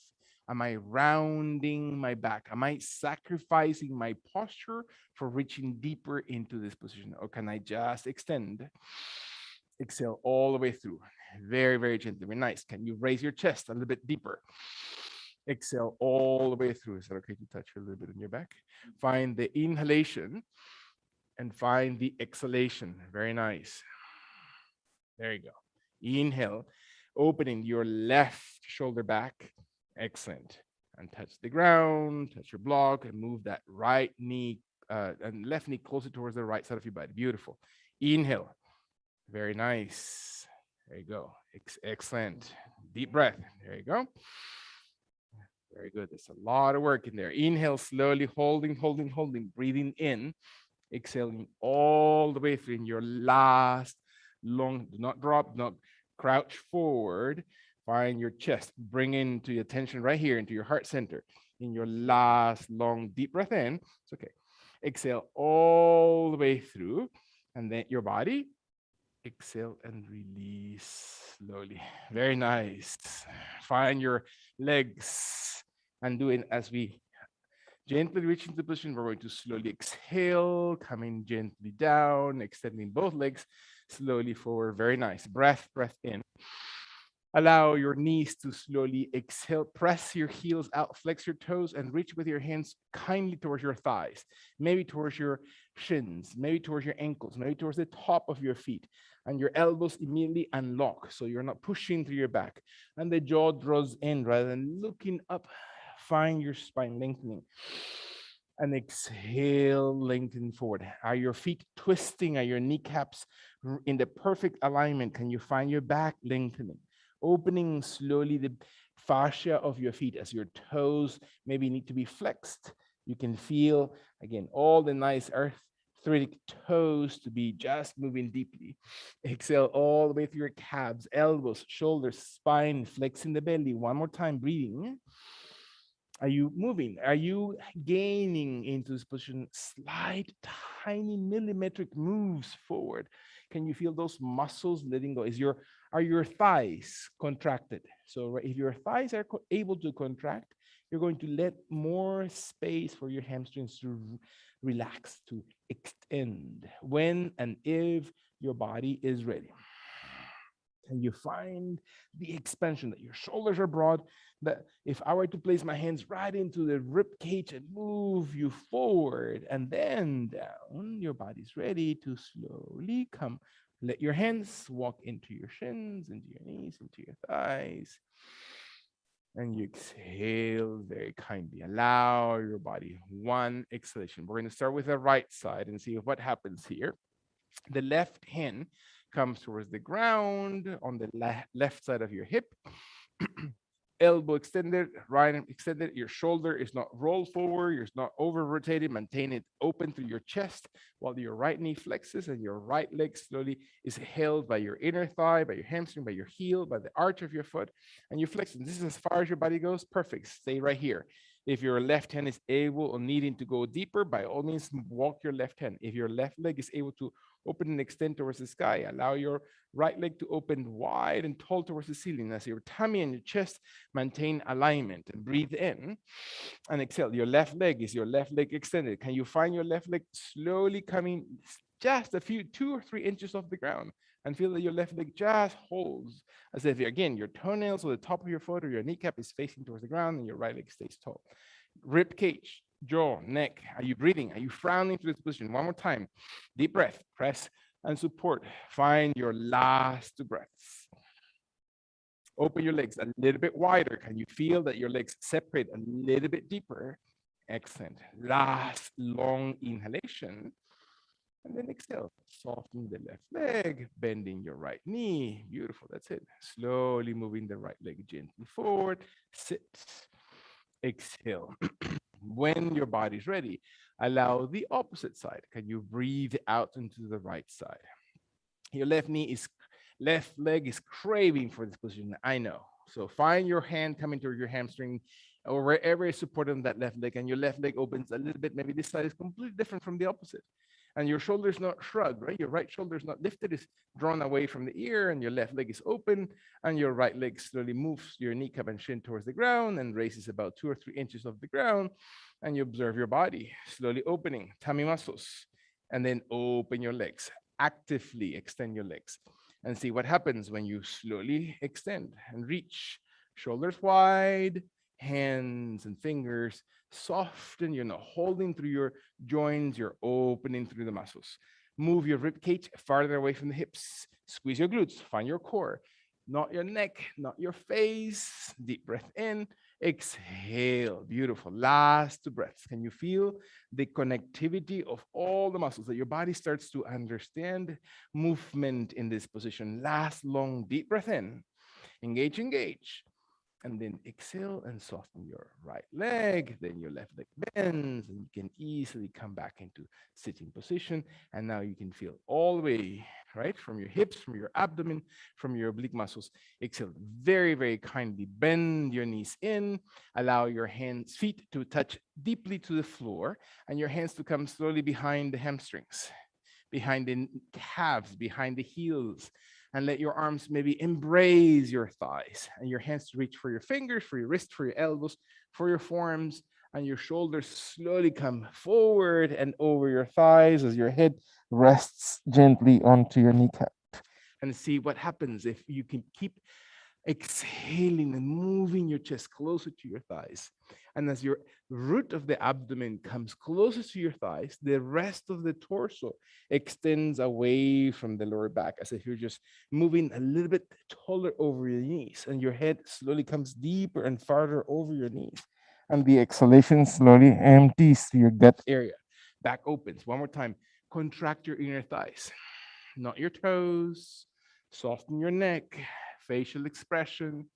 Am I rounding my back? Am I sacrificing my posture for reaching deeper into this position? Or can I just extend? Exhale all the way through. Very, very gently. Very nice. Can you raise your chest a little bit deeper? Exhale all the way through. Is that okay to touch a little bit on your back? Find the inhalation and find the exhalation. Very nice. There you go. Inhale, opening your left shoulder back. Excellent. And touch the ground, touch your block, and move that right knee and left knee closer towards the right side of your body. Beautiful. Inhale. Very nice. There you go. Excellent. Deep breath. There you go. Very good. There's a lot of work in there. Inhale slowly, holding, holding, holding, breathing in, exhaling all the way through in your last long, do not drop, not crouch forward. Find your chest, bring into your attention right here into your heart center. In your last long, deep breath in, it's okay. Exhale all the way through, and then your body, exhale and release slowly. Very nice. Find your legs and do it as we gently reach into position. We're going to slowly exhale, coming gently down, extending both legs slowly forward. Very nice. Breath in. Allow your knees to slowly exhale. Press your heels out, flex your toes, and reach with your hands kindly towards your thighs, maybe towards your shins, maybe towards your ankles, maybe towards the top of your feet. And your elbows immediately unlock so you're not pushing through your back. And the jaw draws in rather than looking up. Find your spine lengthening. And exhale, lengthen forward. Are your feet twisting? Are your kneecaps in the perfect alignment? Can you find your back lengthening? Opening slowly the fascia of your feet as your toes maybe need to be flexed. You can feel, again, all the nice arthritic toes to be just moving deeply. Exhale all the way through your calves, elbows, shoulders, spine, flexing the belly. One more time, breathing. Are you moving? Are you gaining into this position? Slight, tiny millimetric moves forward. Can you feel those muscles letting go? Are your thighs contracted? So if your thighs are able to contract, you're going to let more space for your hamstrings to relax, to extend when and if your body is ready. Can you find the expansion that your shoulders are broad? That if I were to place my hands right into the rib cage and move you forward and then down, your body's ready to slowly come. Let your hands walk into your shins, into your knees, into your thighs. And you exhale very kindly. Allow your body one exhalation. We're going to start with the right side and see what happens here. The left hand comes towards the ground on the left side of your hip. Elbow extended, right arm extended. Your shoulder is not rolled forward. You're not over rotated. Maintain it open through your chest while your right knee flexes and your right leg slowly is held by your inner thigh, by your hamstring, by your heel, by the arch of your foot. And you flex. And this is as far as your body goes. Perfect. Stay right here. If your left hand is able or needing to go deeper, by all means, walk your left hand. If your left leg is able to open and extend towards the sky, allow your right leg to open wide and tall towards the ceiling. As your tummy and your chest maintain alignment, and breathe in and exhale. Your left leg, is your left leg extended? Can you find your left leg slowly coming just a few 2 or 3 inches off the ground, and feel that your left leg just holds as if, again, your toenails or the top of your foot or your kneecap is facing towards the ground and your right leg stays tall. Rib cage, jaw, neck. Are you breathing? Are you frowning to this position? One more time. Deep breath, press and support. Find your last two breaths. Open your legs a little bit wider. Can you feel that your legs separate a little bit deeper? Excellent. Last long inhalation. And then exhale. Soften the left leg, bending your right knee. Beautiful. That's it. Slowly moving the right leg gently forward. Sit. Exhale. When your body's ready, allow the opposite side. Can you breathe out into the right side? Your left leg is craving for this position. I know. So find your hand coming to your hamstring or wherever is supported on that left leg, and your left leg opens a little bit. Maybe this side is completely different from the opposite. And your shoulder is not shrugged, right? Your right shoulder is not lifted, it's drawn away from the ear, and your left leg is open, and your right leg slowly moves your kneecap and shin towards the ground and raises about 2 or 3 inches off the ground. And you observe your body slowly opening, tummy muscles, and then open your legs. Actively extend your legs and see what happens when you slowly extend and reach. Shoulders wide, hands and fingers soften. You're not holding through your joints, you're opening through the muscles. Move your rib cage farther away from the hips. Squeeze your glutes, find your core, not your neck, not your face. Deep breath in, Exhale. Beautiful. Last two breaths. Can you feel the connectivity of all the muscles that your body starts to understand movement in this position? Last long, deep breath in. Engage, engage. And then exhale and soften your right leg. Then your left leg bends, and you can easily come back into sitting position. And now you can feel all the way, right, from your hips, from your abdomen, from your oblique muscles. Exhale very, very kindly. Bend your knees in. Allow your hands, feet to touch deeply to the floor, and your hands to come slowly behind the hamstrings, behind the calves, behind the heels, and let your arms maybe embrace your thighs and your hands to reach for your fingers, for your wrist, for your elbows, for your forearms, and your shoulders slowly come forward and over your thighs as your head rests gently onto your kneecap. And see what happens if you can keep exhaling and moving your chest closer to your thighs. And as your root of the abdomen comes closer to your thighs, the rest of the torso extends away from the lower back, as if you're just moving a little bit taller over your knees, and your head slowly comes deeper and farther over your knees. And the exhalation slowly empties to your gut area. Back opens. One more time. Contract your inner thighs, not your toes. Soften your neck, facial expression.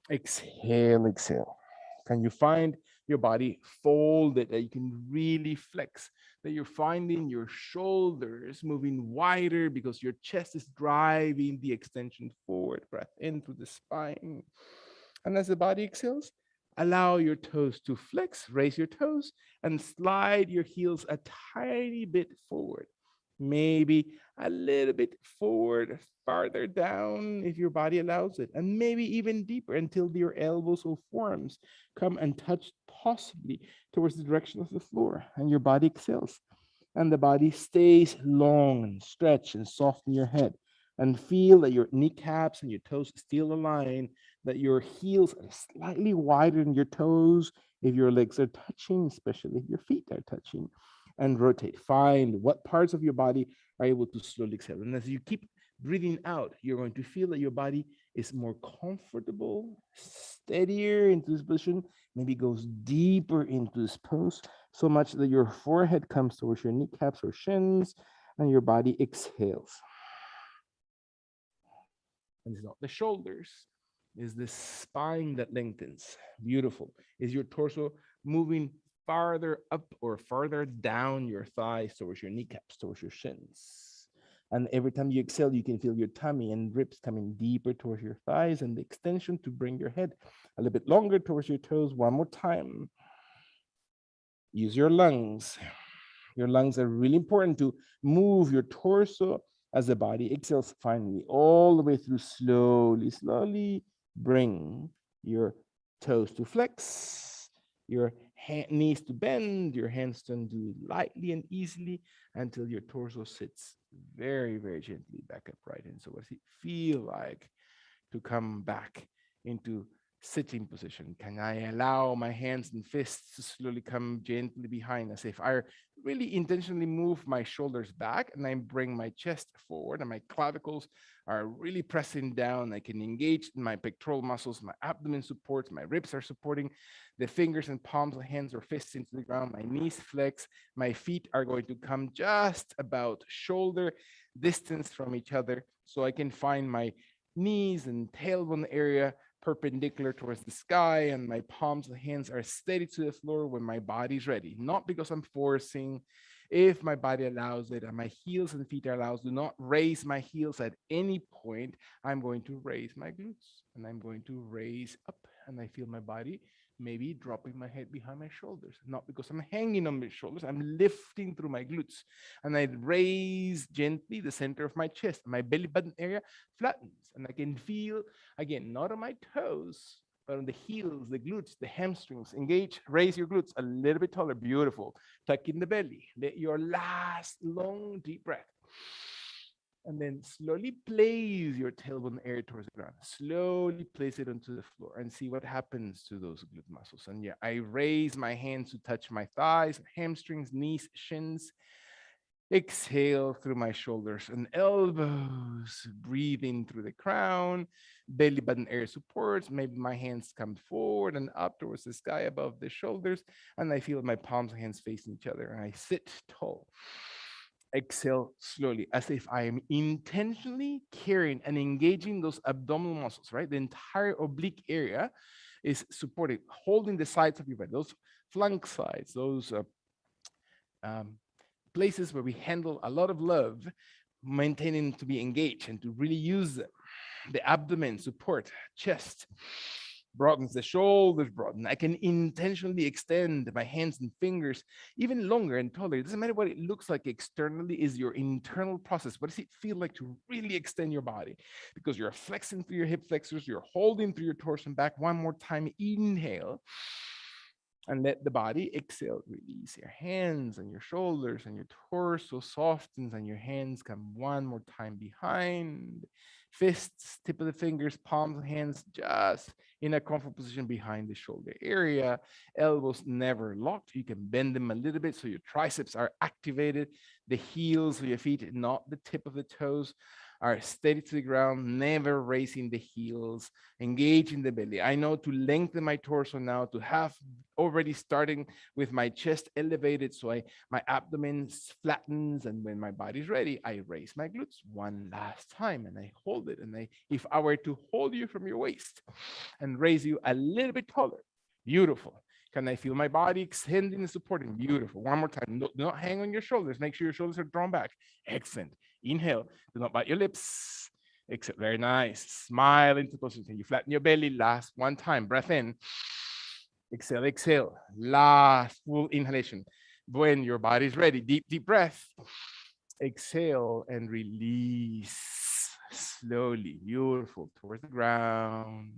Exhale, exhale. Can you find your body folded that you can really flex? That you're finding your shoulders moving wider because your chest is driving the extension forward. Breath into the spine. And as the body exhales, allow your toes to flex, raise your toes, and slide your heels a tiny bit forward. Maybe a little bit forward, farther down if your body allows it, and maybe even deeper until your elbows or forearms come and touch possibly towards the direction of the floor, and your body exhales. And the body stays long and stretch and soften your head. And feel that your kneecaps and your toes still align, that your heels are slightly wider than your toes if your legs are touching, especially if your feet are touching. And rotate. Find what parts of your body are able to slowly exhale. And as you keep breathing out, you're going to feel that your body is more comfortable, steadier into this position, maybe goes deeper into this pose, so much that your forehead comes towards your kneecaps or shins, and your body exhales. And it's not the shoulders, is the spine that lengthens. Beautiful. Is your torso moving farther up or farther down your thighs towards your kneecaps, towards your shins. And every time you exhale, you can feel your tummy and ribs coming deeper towards your thighs, and the extension to bring your head a little bit longer towards your toes. One more time. Use your lungs. Your lungs are really important to move your torso as the body exhales finally, all the way through. Slowly, slowly bring your toes to flex, your knees to bend, your hands to undo lightly and easily until your torso sits very, very gently back upright. And so, what does it feel like to come back into sitting position? Can I allow my hands and fists to slowly come gently behind, as if I really intentionally move my shoulders back and I bring my chest forward and my clavicles are really pressing down. I can engage my pectoral muscles, my abdomen supports, my ribs are supporting, the fingers and palms of hands or fists into the ground, my knees flex, my feet are going to come just about shoulder distance from each other so I can find my knees and tailbone area perpendicular towards the sky, and my palms and hands are steady to the floor when my body's ready. Not because I'm forcing, if my body allows it, and my heels and feet are allowed. Do not raise my heels at any point. I'm going to raise my glutes, and I'm going to raise up, and I feel my body maybe dropping my head behind my shoulders. Not because I'm hanging on my shoulders, I'm lifting through my glutes, and I raise gently the center of my chest. My belly button area flattens, and I can feel, again, not on my toes, but on the heels, the glutes, the hamstrings. Engage, raise your glutes a little bit taller. Beautiful. Tuck in the belly. Let your last long deep breath. And then slowly place your tailbone area towards the ground. Slowly place it onto the floor and see what happens to those glute muscles. And yeah, I raise my hands to touch my thighs, hamstrings, knees, shins. Exhale through my shoulders and elbows. Breathe in through the crown. Belly button air supports. Maybe my hands come forward and up towards the sky above the shoulders. And I feel my palms and hands facing each other. And I sit tall. Exhale slowly, as if I am intentionally carrying and engaging those abdominal muscles, right? The entire oblique area is supported, holding the sides of your body, those flank sides, those um, places where we handle a lot of love, maintaining to be engaged and to really use them. The abdomen support, chest broadens, the shoulders broaden. I can intentionally extend my hands and fingers even longer and taller. It doesn't matter what it looks like externally, is your internal process. What does it feel like to really extend your body? Because you're flexing through your hip flexors, you're holding through your torso and back. One more time, inhale and let the body exhale. Release your hands and your shoulders, and your torso softens, and your hands come one more time behind. Fists, tip of the fingers, palms of hands just in a comfortable position behind the shoulder area. Elbows never locked. You can bend them a little bit so your triceps are activated. The heels of your feet, not the tip of the toes, are steady to the ground, never raising the heels, engaging the belly. I know to lengthen my torso now, to have already starting with my chest elevated so my abdomen flattens, and when my body's ready, I raise my glutes one last time and I hold it. And if I were to hold you from your waist and raise you a little bit taller, beautiful. Can I feel my body extending and supporting? Beautiful. One more time. Do not hang on your shoulders. Make sure your shoulders are drawn back. Excellent. Inhale. Do not bite your lips. Exhale. Very nice. Smile into position. You flatten your belly. Last one time. Breath in. Exhale, exhale. Last full inhalation. When your body's ready, deep, deep breath. Exhale and release slowly. Beautiful. Towards the ground.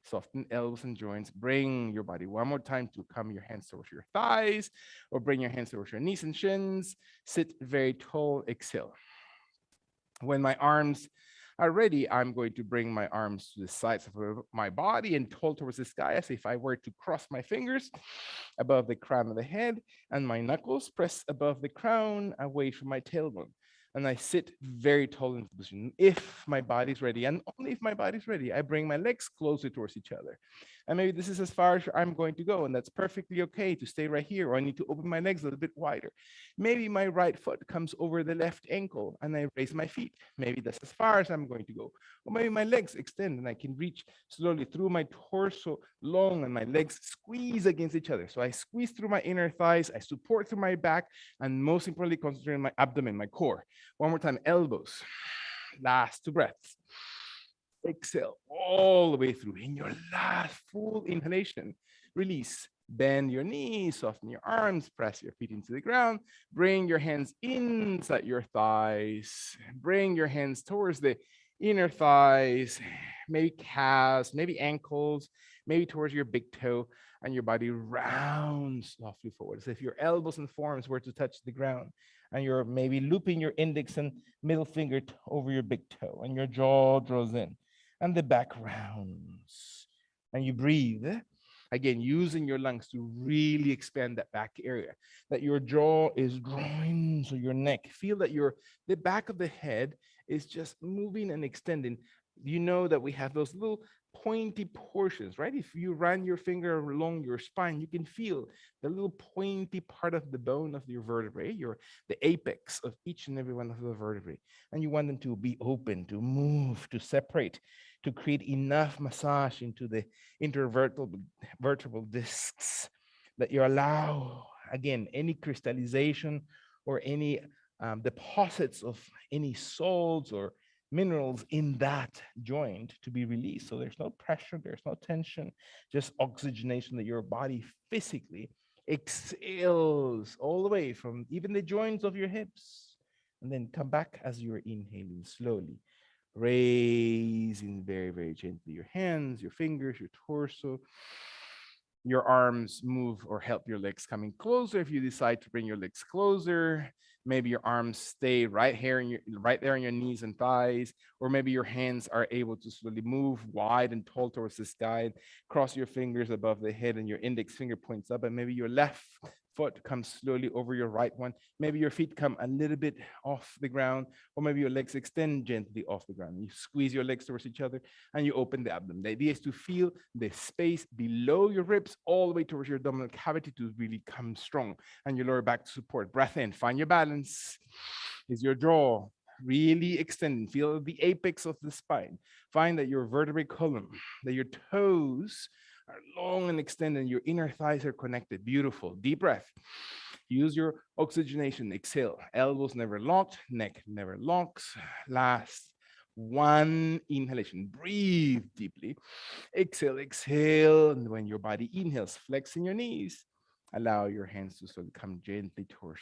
Soften elbows and joints. Bring your body one more time to come your hands towards your thighs, or bring your hands towards your knees and shins. Sit very tall. Exhale. When my arms are ready, I'm going to bring my arms to the sides of my body and tall towards the sky, as if I were to cross my fingers above the crown of the head, and my knuckles press above the crown away from my tailbone. And I sit very tall in position. If my body's ready, and only if my body's ready, I bring my legs closer towards each other. And maybe this is as far as I'm going to go, and that's perfectly okay to stay right here, or I need to open my legs a little bit wider. Maybe my right foot comes over the left ankle and I raise my feet. Maybe that's as far as I'm going to go. Or maybe my legs extend and I can reach slowly through my torso long, and my legs squeeze against each other. So I squeeze through my inner thighs, I support through my back, and most importantly, concentrate on my abdomen, my core. One more time, elbows. Last two breaths. Exhale all the way through. In your last full inhalation, release. Bend your knees, soften your arms, press your feet into the ground. Bring your hands inside your thighs. Bring your hands towards the inner thighs, maybe calves, maybe ankles, maybe towards your big toe, and your body rounds softly forward, as if your elbows and forearms were to touch the ground. And you're maybe looping your index and middle finger over your big toe, and your jaw draws in and the back rounds. And you breathe. Again, using your lungs to really expand that back area, that your jaw is drawing, so your neck. Feel that the back of the head is just moving and extending. You know that we have those little pointy portions, right? If you run your finger along your spine, you can feel the little pointy part of the bone of your vertebrae, the apex of each and every one of the vertebrae. And you want them to be open, to move, to separate, to create enough massage into the intervertebral discs, that you allow, again, any crystallization or any deposits of any salts or minerals in that joint to be released. So there's no pressure, there's no tension, just oxygenation, that your body physically exhales all the way from even the joints of your hips. And then come back as you're inhaling slowly, raising very, very gently your hands, your fingers, your torso. Your arms move or help your legs coming closer. If you decide to bring your legs closer, maybe your arms stay right there on your knees and thighs, or maybe your hands are able to slowly move wide and tall towards the sky. Cross your fingers above the head, and your index finger points up, and maybe your left foot comes slowly over your right one. Maybe your feet come a little bit off the ground, or maybe your legs extend gently off the ground. You squeeze your legs towards each other and you open the abdomen. The idea is to feel the space below your ribs all the way towards your abdominal cavity to really come strong, and your lower back to support. Breath in, find your balance. Is your jaw really extending? Feel the apex of the spine. Find that your vertebrae column, that your toes are long and extended, your inner thighs are connected. Beautiful. Deep breath. Use your oxygenation. Exhale. Elbows never locked, neck never locks. Last one inhalation. Breathe deeply. Exhale, exhale. And when your body inhales, flex in your knees. Allow your hands to sort of come gently towards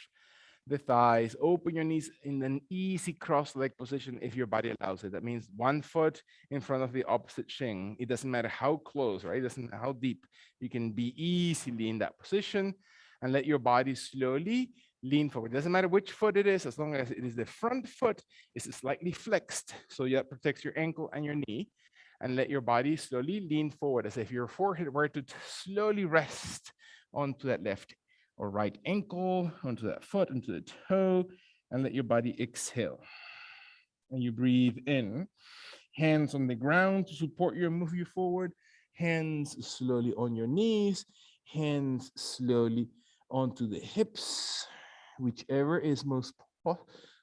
the thighs. Open your knees in an easy cross leg position if your body allows it. That means one foot in front of the opposite shin. It doesn't matter how close, right? It doesn't matter how deep. You can be easily in that position and let your body slowly lean forward. It doesn't matter which foot it is, as long as it is the front foot is slightly flexed. So that protects your ankle and your knee. And let your body slowly lean forward as if your forehead were to slowly rest onto that left or right ankle, onto that foot, onto the toe, and let your body exhale. And you breathe in, hands on the ground to support you and move you forward, hands slowly on your knees, hands slowly onto the hips, whichever is most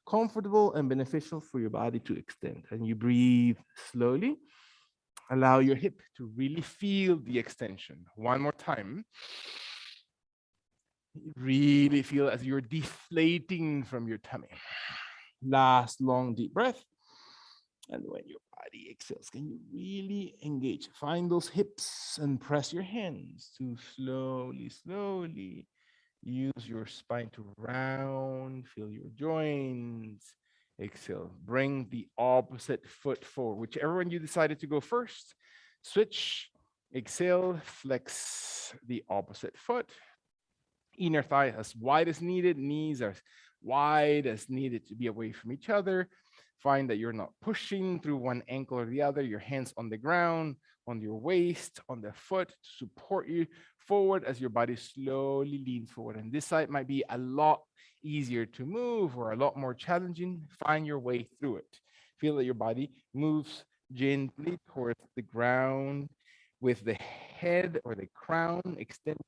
comfortable and beneficial for your body to extend. And you breathe slowly. Allow your hip to really feel the extension. One more time. Really feel as you're deflating from your tummy. Last long deep breath. And when your body exhales, can you really engage? Find those hips and press your hands to slowly, slowly use your spine to round, feel your joints. Exhale. Bring the opposite foot forward. Whichever one you decided to go first, switch. Exhale, flex the opposite foot. Inner thigh as wide as needed, knees are wide as needed to be away from each other. Find that you're not pushing through one ankle or the other, your hands on the ground, on your waist, on the foot to support you forward as your body slowly leans forward. And this side might be a lot easier to move or a lot more challenging. Find your way through it. Feel that your body moves gently towards the ground with the head or the crown extended.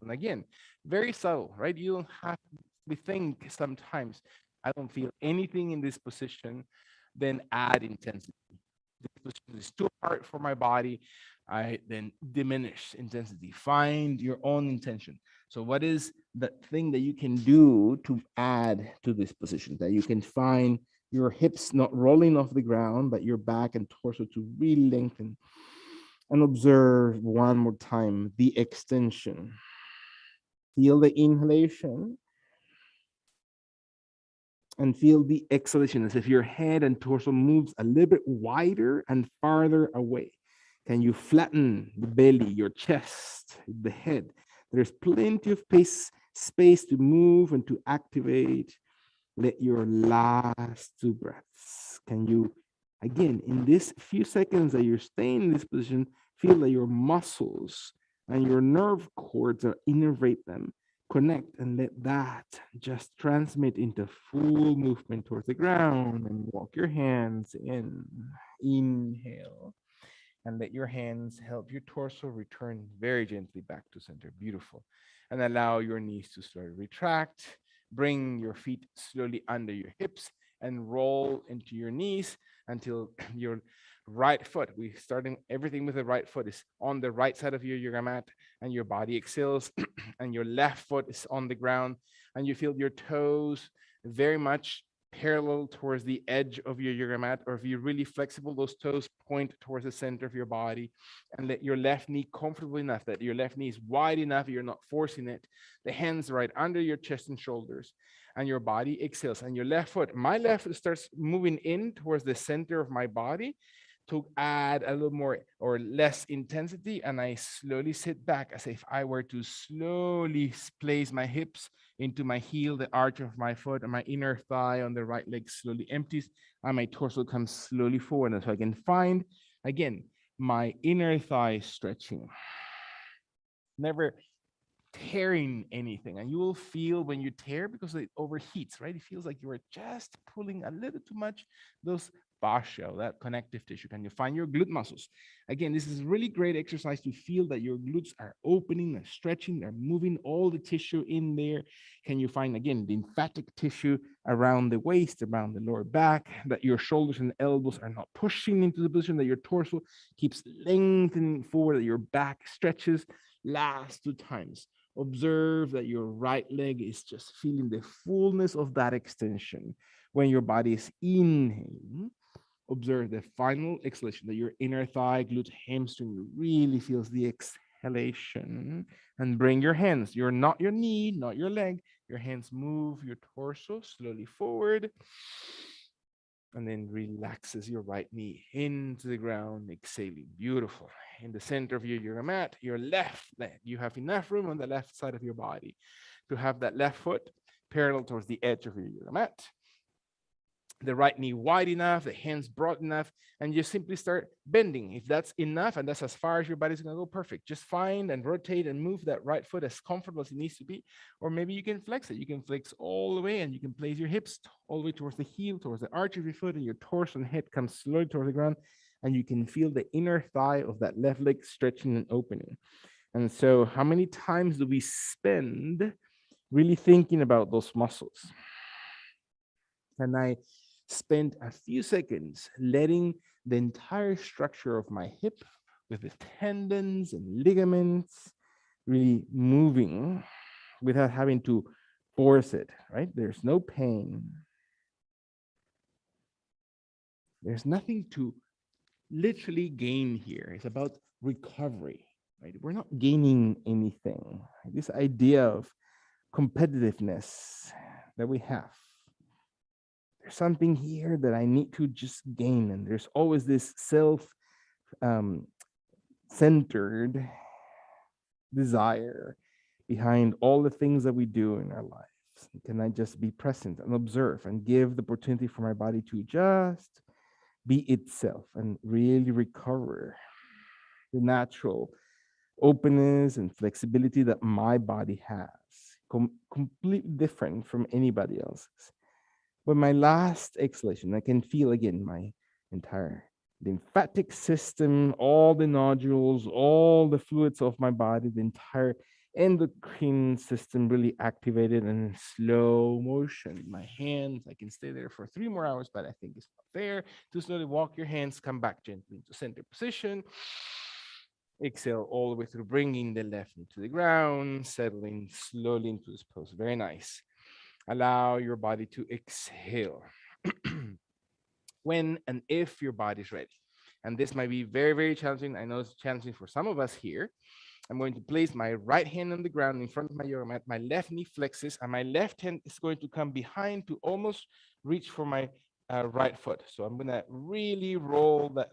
And again, very subtle, right? You don't have to, we think sometimes, I don't feel anything in this position, then add intensity. This position is too hard for my body. I then diminish intensity. Find your own intention. So, what is that thing that you can do to add to this position? That you can find your hips not rolling off the ground, but your back and torso to really lengthen. And observe one more time the extension. Feel the inhalation and feel the exhalation as if your head and torso moves a little bit wider and farther away. Can you flatten the belly, your chest, the head? There's plenty of space to move and to activate. Let your last two breaths. Can you, again, in this few seconds that you're staying in this position, feel that your muscles and your nerve cords are innervate them, connect, and let that just transmit into full movement towards the ground, and walk your hands in. Inhale, and let your hands help your torso return very gently back to center. Beautiful. And allow your knees to slowly retract. Bring your feet slowly under your hips and roll into your knees until your right foot, we starting everything with the right foot, is on the right side of your yoga mat, and your body exhales and your left foot is on the ground, and you feel your toes very much parallel towards the edge of your yoga mat, or if you're really flexible, those toes point towards the center of your body, and let your left knee comfortable enough that your left knee is wide enough, you're not forcing it. The hands right under your chest and shoulders, and your body exhales. And your left foot, my left foot starts moving in towards the center of my body to add a little more or less intensity, and I slowly sit back as if I were to slowly place my hips into my heel, the arch of my foot, and my inner thigh on the right leg slowly empties, and my torso comes slowly forward. And so I can find, again, my inner thigh stretching. Never tearing anything. And you will feel when you tear, because it overheats, right? It feels like you are just pulling a little too much those fascia, that connective tissue. Can you find your glute muscles? Again, this is really great exercise to feel that your glutes are opening and stretching, they're moving all the tissue in there. Can you find, again, lymphatic tissue around the waist, around the lower back, that your shoulders and elbows are not pushing into the position, that your torso keeps lengthening forward, that your back stretches. Last two times. Observe that your right leg is just feeling the fullness of that extension. When your body is inhaling, observe the final exhalation, that your inner thigh, glute, hamstring really feels the exhalation. And bring your hands, you're not your knee, not your leg. Your hands move your torso slowly forward, and then relaxes your right knee into the ground, exhaling. Beautiful. In the center of your yoga mat, your left leg, you have enough room on the left side of your body to have that left foot parallel towards the edge of your yoga mat, the right knee wide enough, the hands broad enough, and you simply start bending. If that's enough and that's as far as your body's gonna go, perfect. Just find and rotate and move that right foot as comfortable as it needs to be. Or maybe you can flex it. You can flex all the way, and you can place your hips all the way towards the heel, towards the arch of your foot, and your torso and head comes slowly towards the ground. And you can feel the inner thigh of that left leg stretching and opening. And so, how many times do we spend really thinking about those muscles? And I spent a few seconds letting the entire structure of my hip, with the tendons and ligaments, really moving without having to force it, right? There's no pain. There's nothing to literally gain here. It's about recovery, right? We're not gaining anything. This idea of competitiveness that we have, there's something here that I need to just gain. And there's always this self um, centered desire behind all the things that we do in our lives. Can I just be present and observe and give the opportunity for my body to just be itself and really recover the natural openness and flexibility that my body has, completely different from anybody else's. But my last exhalation, I can feel again my entire lymphatic system, all the nodules, all the fluids of my body, the entire endocrine system really activated and in slow motion. My hands, I can stay there for 3 more hours, but I think it's not fair. To slowly walk your hands, come back gently into center position. Exhale all the way through, bringing the left knee to the ground, settling slowly into this pose. Very nice. Allow your body to exhale when and if your body's ready. And this might be very, very challenging. I know it's challenging for some of us here. I'm going to place my right hand on the ground in front of my yoga mat. My left knee flexes, and my left hand is going to come behind to almost reach for my right foot. So I'm going to really roll that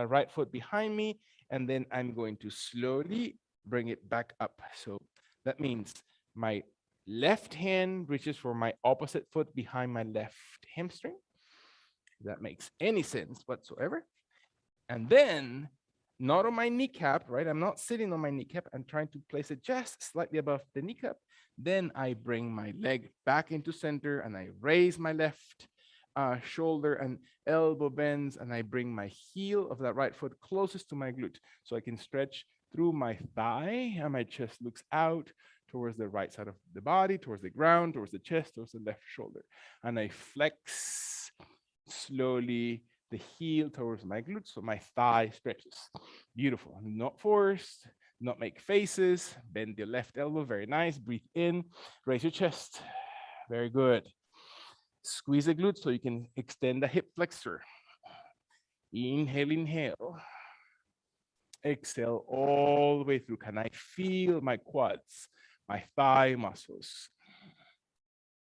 right foot behind me, and then I'm going to slowly bring it back up. So that means my left hand reaches for my opposite foot behind my left hamstring. If that makes any sense whatsoever. And then, not on my kneecap, right? I'm not sitting on my kneecap. I'm trying to place it just slightly above the kneecap. Then I bring my leg back into center, and I raise my left shoulder and elbow bends, and I bring my heel of that right foot closest to my glute, so I can stretch through my thigh, and my chest looks out towards the right side of the body, towards the ground, towards the chest, towards the left shoulder. And I flex slowly the heel towards my glutes, so my thigh stretches. Beautiful. Not forced, not make faces. Bend your left elbow. Very nice. Breathe in. Raise your chest. Very good. Squeeze the glutes so you can extend the hip flexor. Inhale, inhale. Exhale all the way through. Can I feel my quads, my thigh muscles?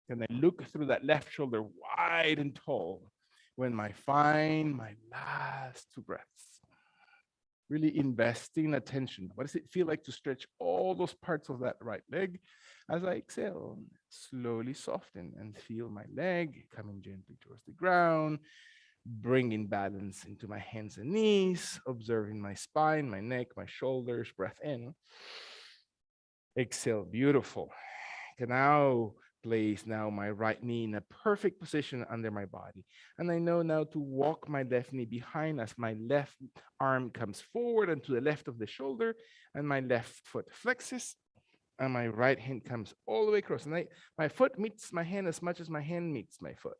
Can I look through that left shoulder wide and tall when I find my last two breaths? Really investing attention. What does it feel like to stretch all those parts of that right leg as I exhale? Slowly soften and feel my leg coming gently towards the ground, bringing balance into my hands and knees, observing my spine, my neck, my shoulders, breath in. Exhale, beautiful. Can now place now my right knee in a perfect position under my body. And I know now to walk my left knee behind as my left arm comes forward and to the left of the shoulder, and my left foot flexes, and my right hand comes all the way across. And my foot meets my hand as much as my hand meets my foot.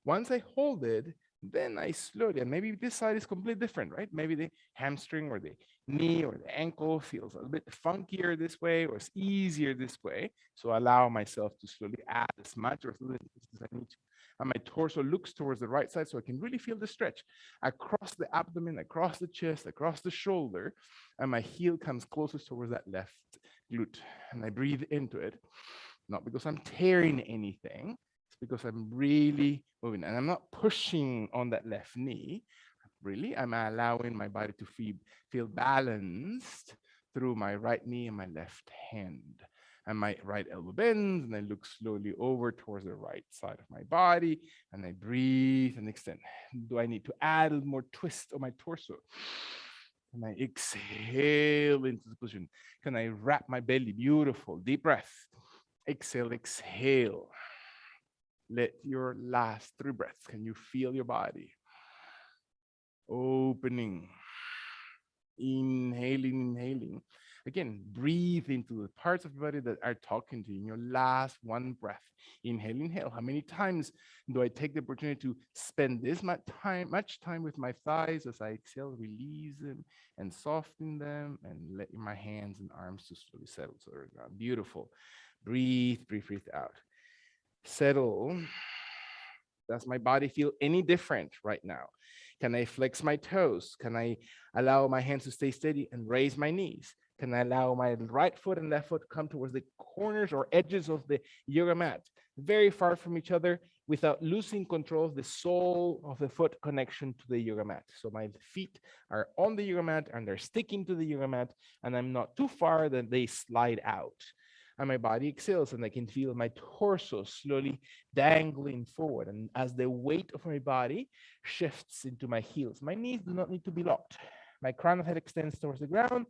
Once I hold it, then I slowly, and maybe this side is completely different, right? Maybe the hamstring or the knee or the ankle feels a little bit funkier this way, or it's easier this way. So allow myself to slowly add as much or as little as I need to. And my torso looks towards the right side so I can really feel the stretch across the abdomen, across the chest, across the shoulder. And my heel comes closest towards that left glute. And I breathe into it, not because I'm tearing anything, it's because I'm really moving. And I'm not pushing on that left knee. Really, I'm allowing my body to feel balanced through my right knee and my left hand. And my right elbow bends, and I look slowly over towards the right side of my body, and I breathe and extend. Do I need to add a little more twist on my torso? Can I exhale into the position? Can I wrap my belly? Beautiful. Deep breath. Exhale, exhale. Let your last 3 breaths. Can you feel your body opening? Inhaling, inhaling. Again, breathe into the parts of your body that are talking to you in your last one breath. Inhale, inhale. How many times do I take the opportunity to spend this much time with my thighs as I exhale, release them and soften them, and let my hands and arms to slowly settle to the ground. Beautiful. Breathe, breathe, breathe out. Settle. Does my body feel any different right now? Can I flex my toes? Can I allow my hands to stay steady and raise my knees? Can I allow my right foot and left foot to come towards the corners or edges of the yoga mat, very far from each other, without losing control of the sole of the foot connection to the yoga mat? So my feet are on the yoga mat and they're sticking to the yoga mat, and I'm not too far that they slide out. And my body exhales, and I can feel my torso slowly dangling forward. And as the weight of my body shifts into my heels, my knees do not need to be locked. My crown of head extends towards the ground,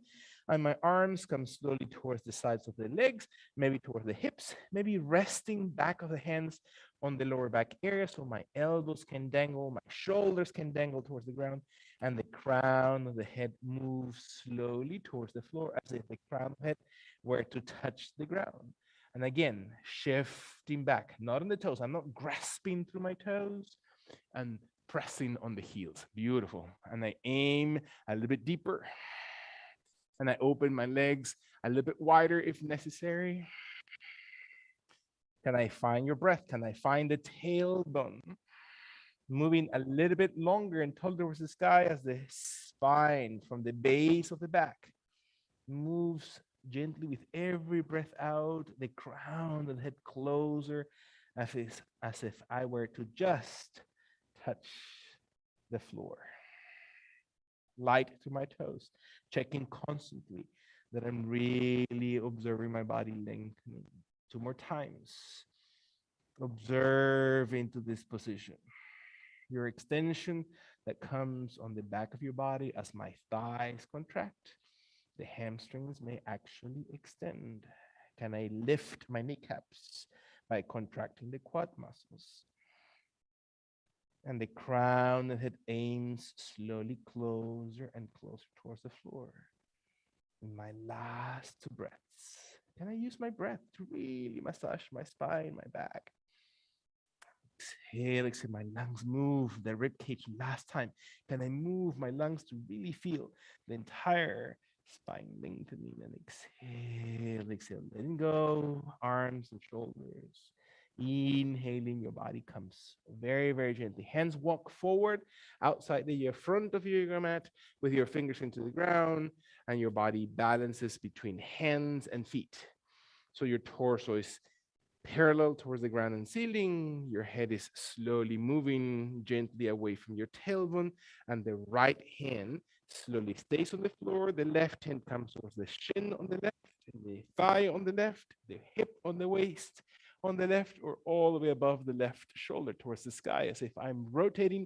and my arms come slowly towards the sides of the legs, maybe towards the hips, maybe resting back of the hands on the lower back area so my elbows can dangle, my shoulders can dangle towards the ground, and the crown of the head moves slowly towards the floor as if the crown of the head were to touch the ground. And again, shifting back, not on the toes. I'm not grasping through my toes and pressing on the heels. Beautiful. And I aim a little bit deeper. And I open my legs a little bit wider if necessary. Can I find your breath? Can I find the tailbone? Moving a little bit longer and taller towards the sky as the spine from the base of the back moves gently with every breath out, the crown of the head closer, as if I were to just touch the floor. Light to my toes, checking constantly that I'm really observing my body lengthening. 2 more times. Observe into this position. Your extension that comes on the back of your body as my thighs contract. The hamstrings may actually extend. Can I lift my kneecaps by contracting the quad muscles? And the crown of the head aims slowly closer and closer towards the floor. In my last 2 breaths, can I use my breath to really massage my spine, my back? Exhale, exhale, my lungs move, the rib cage last time. Can I move my lungs to really feel the entire spine lengthening? And exhale, exhale, letting go, arms and shoulders. Inhaling, your body comes very, very gently. Hands walk forward outside the front of your yoga mat with your fingers into the ground, and your body balances between hands and feet. So your torso is parallel towards the ground and ceiling. Your head is slowly moving gently away from your tailbone, and the right hand slowly stays on the floor. The left hand comes towards the shin on the left, and the thigh on the left, the hip on the waist on the left, or all the way above the left shoulder towards the sky, as if I'm rotating,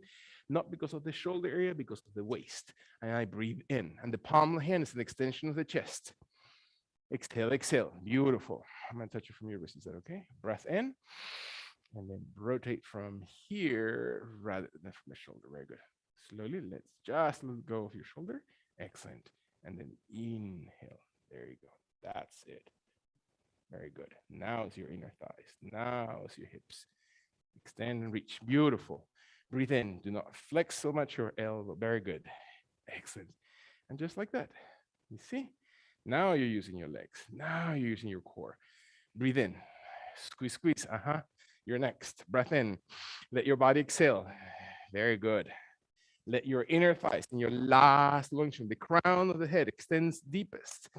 not because of the shoulder area, because of the waist. And I breathe in, and the palm of the hand is an extension of the chest. Exhale, exhale. Beautiful. I'm going to touch you from your wrist. Is that okay? Breath in and then rotate from here rather than from the shoulder. Very good. Slowly, let's just let go of your shoulder. Excellent. And then inhale. There you go. That's it. Very good. Now it's your inner thighs. Now it's your hips. Extend and reach. Beautiful. Breathe in. Do not flex so much your elbow. Very good. Excellent. And just like that. You see? Now you're using your legs. Now you're using your core. Breathe in. Squeeze, squeeze. Uh-huh. You're next. Breath in. Let your body exhale. Very good. Let your inner thighs and your last lungeon, the crown of the head extends deepest.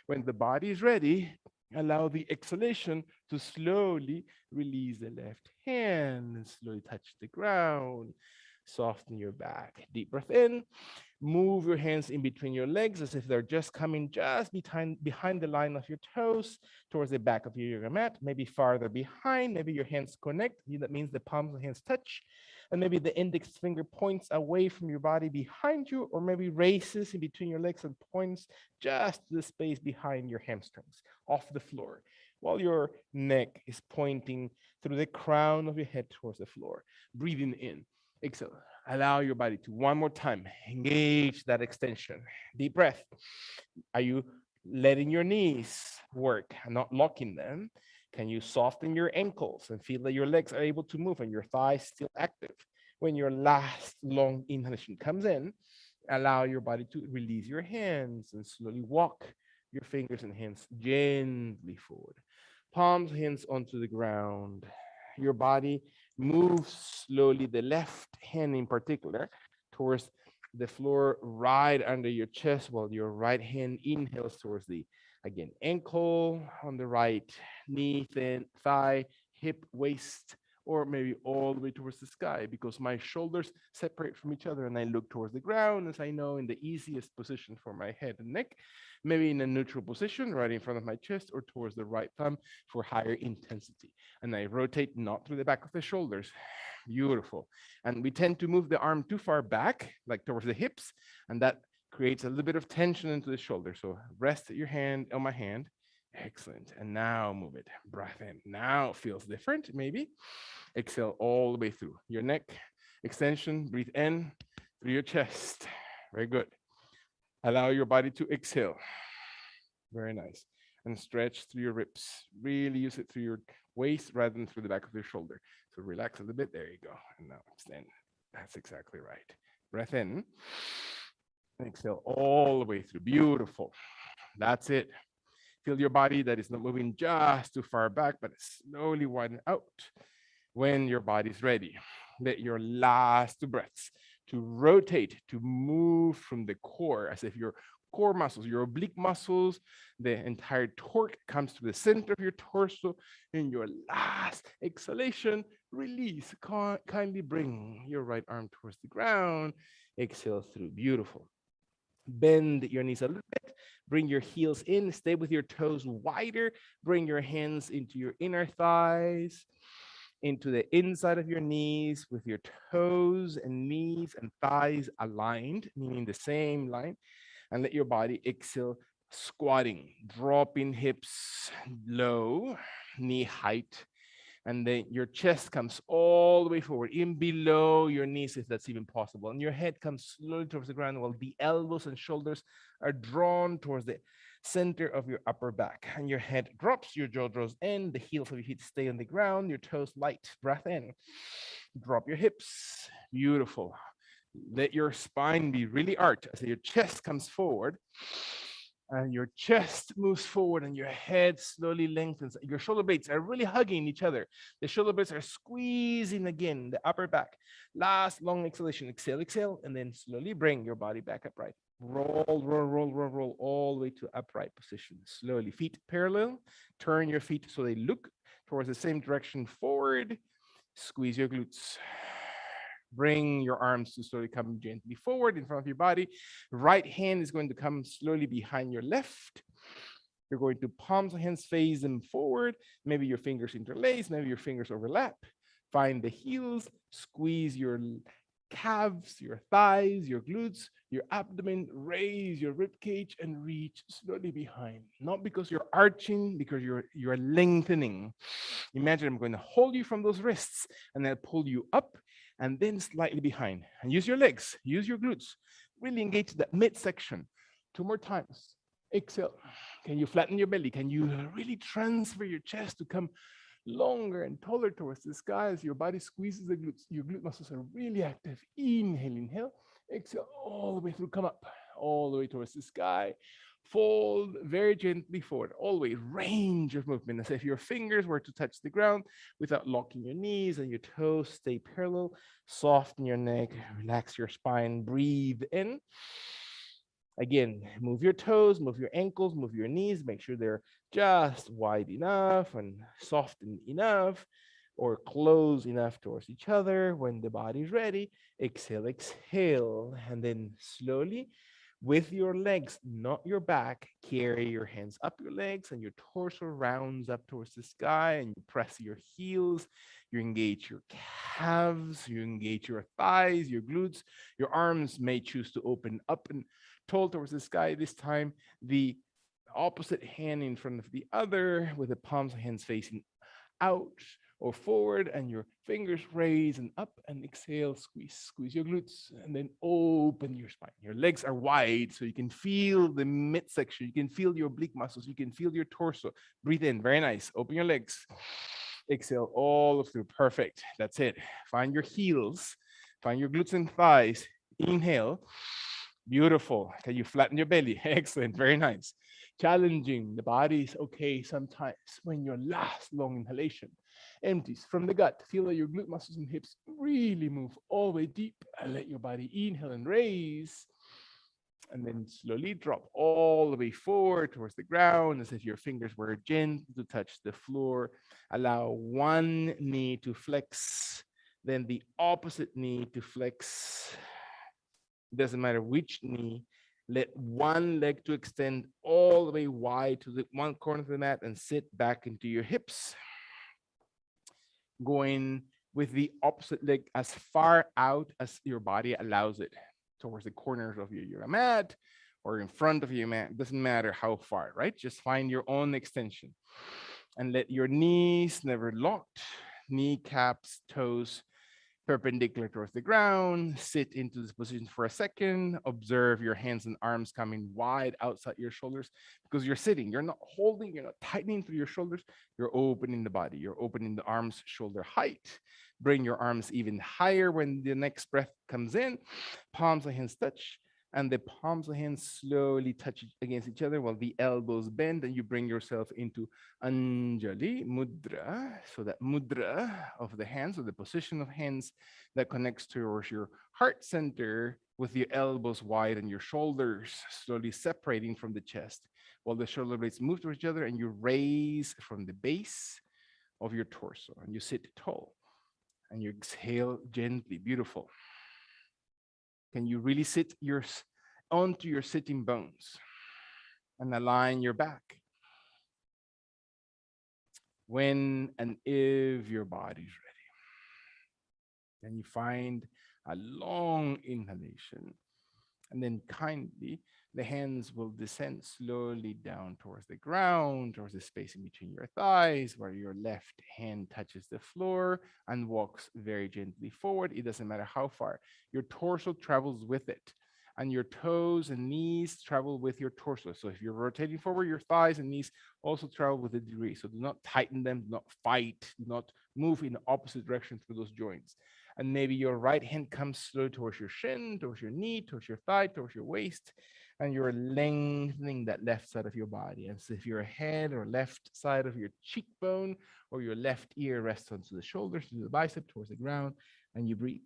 When the body is ready, allow the exhalation to slowly release the left hand and slowly touch the ground. Soften your back. Deep breath in. Move your hands in between your legs as if they're just coming just behind the line of your toes towards the back of your yoga mat, maybe farther behind. Maybe your hands connect. That means the palms of the hands touch. And maybe the index finger points away from your body behind you, or maybe races in between your legs and points just to the space behind your hamstrings off the floor, while your neck is pointing through the crown of your head towards the floor. Breathing in. Exhale. Allow your body to one more time engage that extension. Deep breath. Are you letting your knees work and not locking them? Can you soften your ankles and feel that your legs are able to move and your thighs still active? When your last long inhalation comes in, allow your body to release your hands and slowly walk your fingers and hands gently forward. Palms, hands onto the ground. Your body moves slowly, the left hand in particular, towards the floor right under your chest, while your right hand inhales towards the, again, ankle on the right, knee, thin, thigh, hip, waist, or maybe all the way towards the sky, because my shoulders separate from each other and I look towards the ground, as I know, in the easiest position for my head and neck, maybe in a neutral position right in front of my chest, or towards the right thumb for higher intensity. And I rotate not through the back of the shoulders. Beautiful. And we tend to move the arm too far back, like towards the hips, and that creates a little bit of tension into the shoulder. So rest your hand on my hand. Excellent. And now move it. Breath in. Now it feels different, maybe. Exhale all the way through your neck extension. Breathe in through your chest. Very good. Allow your body to exhale. Very nice. And stretch through your ribs. Really use it through your waist rather than through the back of your shoulder. So relax a little bit. There you go. And now extend. That's exactly right. Breath in. Exhale all the way through. Beautiful. That's it. Feel your body that is not moving just too far back, but slowly widen out. When your body's ready, let your last two breaths to rotate, to move from the core, as if your core muscles, your oblique muscles, the entire torque comes to the center of your torso. In your last exhalation, release. Kindly bring your right arm towards the ground. Exhale through. Beautiful. Bend your knees a little bit. Bring your heels in. Stay with your toes wider. Bring your hands into your inner thighs, into the inside of your knees, with your toes and knees and thighs aligned, meaning the same line. And let your body exhale, squatting, dropping hips low, knee height. And then your chest comes all the way forward, in below your knees, if that's even possible. And your head comes slowly towards the ground, while the elbows and shoulders are drawn towards the center of your upper back. And your head drops, your jaw draws in, the heels of your feet stay on the ground, your toes light. Breath in. Drop your hips. Beautiful. Let your spine be really arched as your chest comes forward. And your chest moves forward and your head slowly lengthens. Your shoulder blades are really hugging each other. The shoulder blades are squeezing again, the upper back. Last long exhalation. Exhale, exhale, and then slowly bring your body back upright. Roll, roll, roll, roll, roll, all the way to upright position. Slowly, feet parallel. Turn your feet so they look towards the same direction forward. Squeeze your glutes. Bring your arms to slowly come gently forward in front of your body. Right hand is going to come slowly behind your left. You're going to palms of hands face them forward. Maybe your fingers interlace, maybe your fingers overlap. Find the heels, squeeze your calves, your thighs, your glutes, your abdomen. Raise your rib cage and reach slowly behind. Not because you're arching, because you're lengthening. Imagine I'm going to hold you from those wrists and then pull you up and then slightly behind. And use your legs, use your glutes. Really engage that midsection. Two more times. Exhale. Can you flatten your belly? Can you really transfer your chest to come longer and taller towards the sky as your body squeezes the glutes? Your glute muscles are really active. Inhale, inhale. Exhale all the way through. Come up all the way towards the sky. Fold very gently forward. Always range of movement as if your fingers were to touch the ground without locking your knees and your toes stay parallel. Soften your neck, relax your spine, breathe in. Again, move your toes, move your ankles, move your knees, make sure they're just wide enough and softened enough or close enough towards each other. When the body's ready, exhale, exhale, and then slowly with your legs, not your back, carry your hands up your legs and your torso rounds up towards the sky and you press your heels. You engage your calves, you engage your thighs, your glutes. Your arms may choose to open up and tall towards the sky. This time, the opposite hand in front of the other with the palms of hands facing out or forward and your fingers raise and up and exhale, squeeze your glutes and then open your spine. Your legs are wide so you can feel the midsection, you can feel your oblique muscles, you can feel your torso. Breathe in, very nice. Open your legs. Exhale all through, perfect. That's it. Find your heels, find your glutes and thighs. Inhale. Beautiful. Can you flatten your belly? Excellent. Very nice. Challenging. The body is okay sometimes when your last long inhalation empties from the gut. Feel that your glute muscles and hips really move all the way deep and let your body inhale and raise. And then slowly drop all the way forward towards the ground as if your fingers were gentle to touch the floor. Allow one knee to flex, then the opposite knee to flex. Doesn't matter which knee. Let one leg to extend all the way wide to the one corner of the mat and sit back into your hips. Going with the opposite leg as far out as your body allows it towards the corners of your yoga mat or in front of your mat. It doesn't matter how far, right? Just find your own extension and let your knees never locked, kneecaps, toes perpendicular towards the ground. Sit into this position for a second. Observe your hands and arms coming wide outside your shoulders because you're sitting. You're not holding, you're not tightening through your shoulders. You're opening the body. You're opening the arms shoulder height. Bring your arms even higher when the next breath comes in. Palms of hands touch. And the palms of hands slowly touch against each other while the elbows bend and you bring yourself into Anjali Mudra. So that mudra of the hands, or the position of hands that connects towards your heart center with your elbows wide and your shoulders slowly separating from the chest while the shoulder blades move towards each other and you raise from the base of your torso and you sit tall and you exhale gently. Beautiful. Can you really sit onto your sitting bones and align your back? When and if your body's ready, then you find a long inhalation and then kindly the hands will descend slowly down towards the ground, towards the space in between your thighs, where your left hand touches the floor and walks very gently forward. It doesn't matter how far. Your torso travels with it, and your toes and knees travel with your torso. So if you're rotating forward, your thighs and knees also travel with a degree. So do not tighten them, do not fight, do not move in the opposite direction through those joints. And maybe your right hand comes slow towards your shin, towards your knee, towards your thigh, towards your waist, and you're lengthening that left side of your body. And so if your head or left side of your cheekbone or your left ear rests onto the shoulders, to the bicep, towards the ground, and you breathe.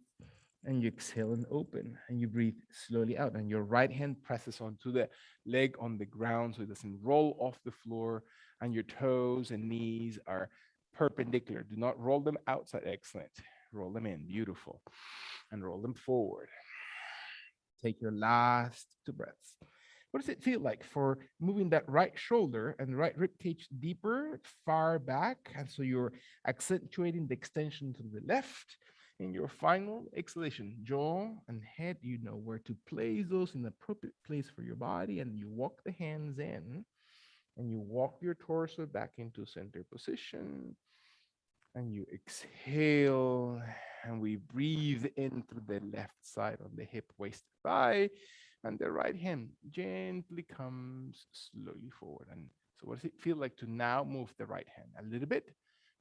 And you exhale and open, and you breathe slowly out. And your right hand presses onto the leg on the ground so it doesn't roll off the floor, and your toes and knees are perpendicular. Do not roll them outside. Excellent. Roll them in. Beautiful. And roll them forward. Take your last two breaths. What does it feel like for moving that right shoulder and right rib cage deeper, far back? And so you're accentuating the extension to the left. In your final exhalation, jaw and head, you know where to place those in the appropriate place for your body, and you walk the hands in and you walk your torso back into center position, and you exhale, and we breathe in through the left side on the hip, waist, thigh, and the right hand gently comes slowly forward. And so what does it feel like to now move the right hand a little bit,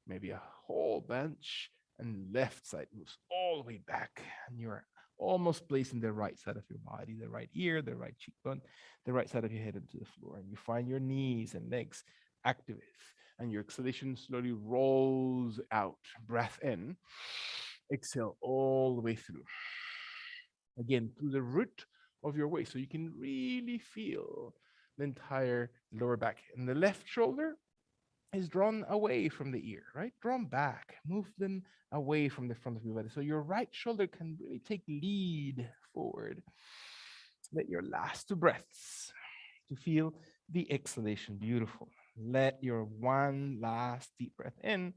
maybe a whole bunch, and left side moves all the way back, and you're almost placing the right side of your body, the right ear, the right cheekbone, the right side of your head into the floor, and you find your knees and legs active, and your exhalation slowly rolls out. Breath in, exhale all the way through. Again, through the root of your waist, so you can really feel the entire lower back. And the left shoulder is drawn away from the ear, right? Drawn back, move them away from the front of your body. So your right shoulder can really take lead forward. Let your last two breaths to feel the exhalation. Beautiful. Let your one last deep breath in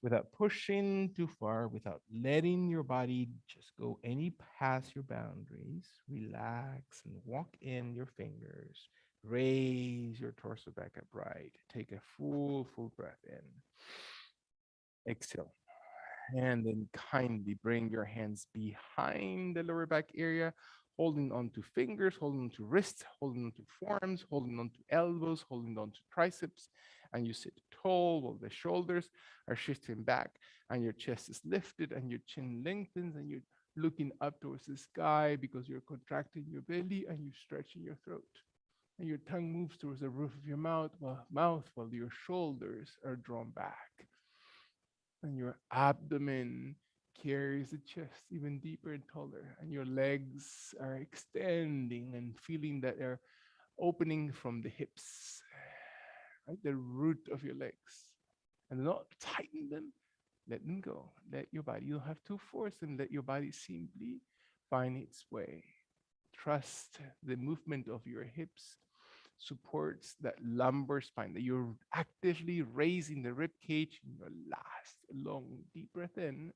without pushing too far, without letting your body just go any past your boundaries. Relax and walk in your fingers. Raise your torso back upright. Take a full breath in. Exhale. And then kindly bring your hands behind the lower back area, holding on to fingers, holding on to wrists, holding on to forearms, holding on to elbows, holding on to triceps. And you sit tall while the shoulders are shifting back and your chest is lifted and your chin lengthens and you're looking up towards the sky because you're contracting your belly and you're stretching your throat. And your tongue moves towards the roof of your mouth while your shoulders are drawn back, and your abdomen carries the chest even deeper and taller, and your legs are extending and feeling that they're opening from the hips, right? The root of your legs. And do not tighten them, let them go. Let your body, you don't have to force them, let your body simply find its way. Trust the movement of your hips supports that lumbar spine, that you're actively raising the rib cage in your last long deep breath in,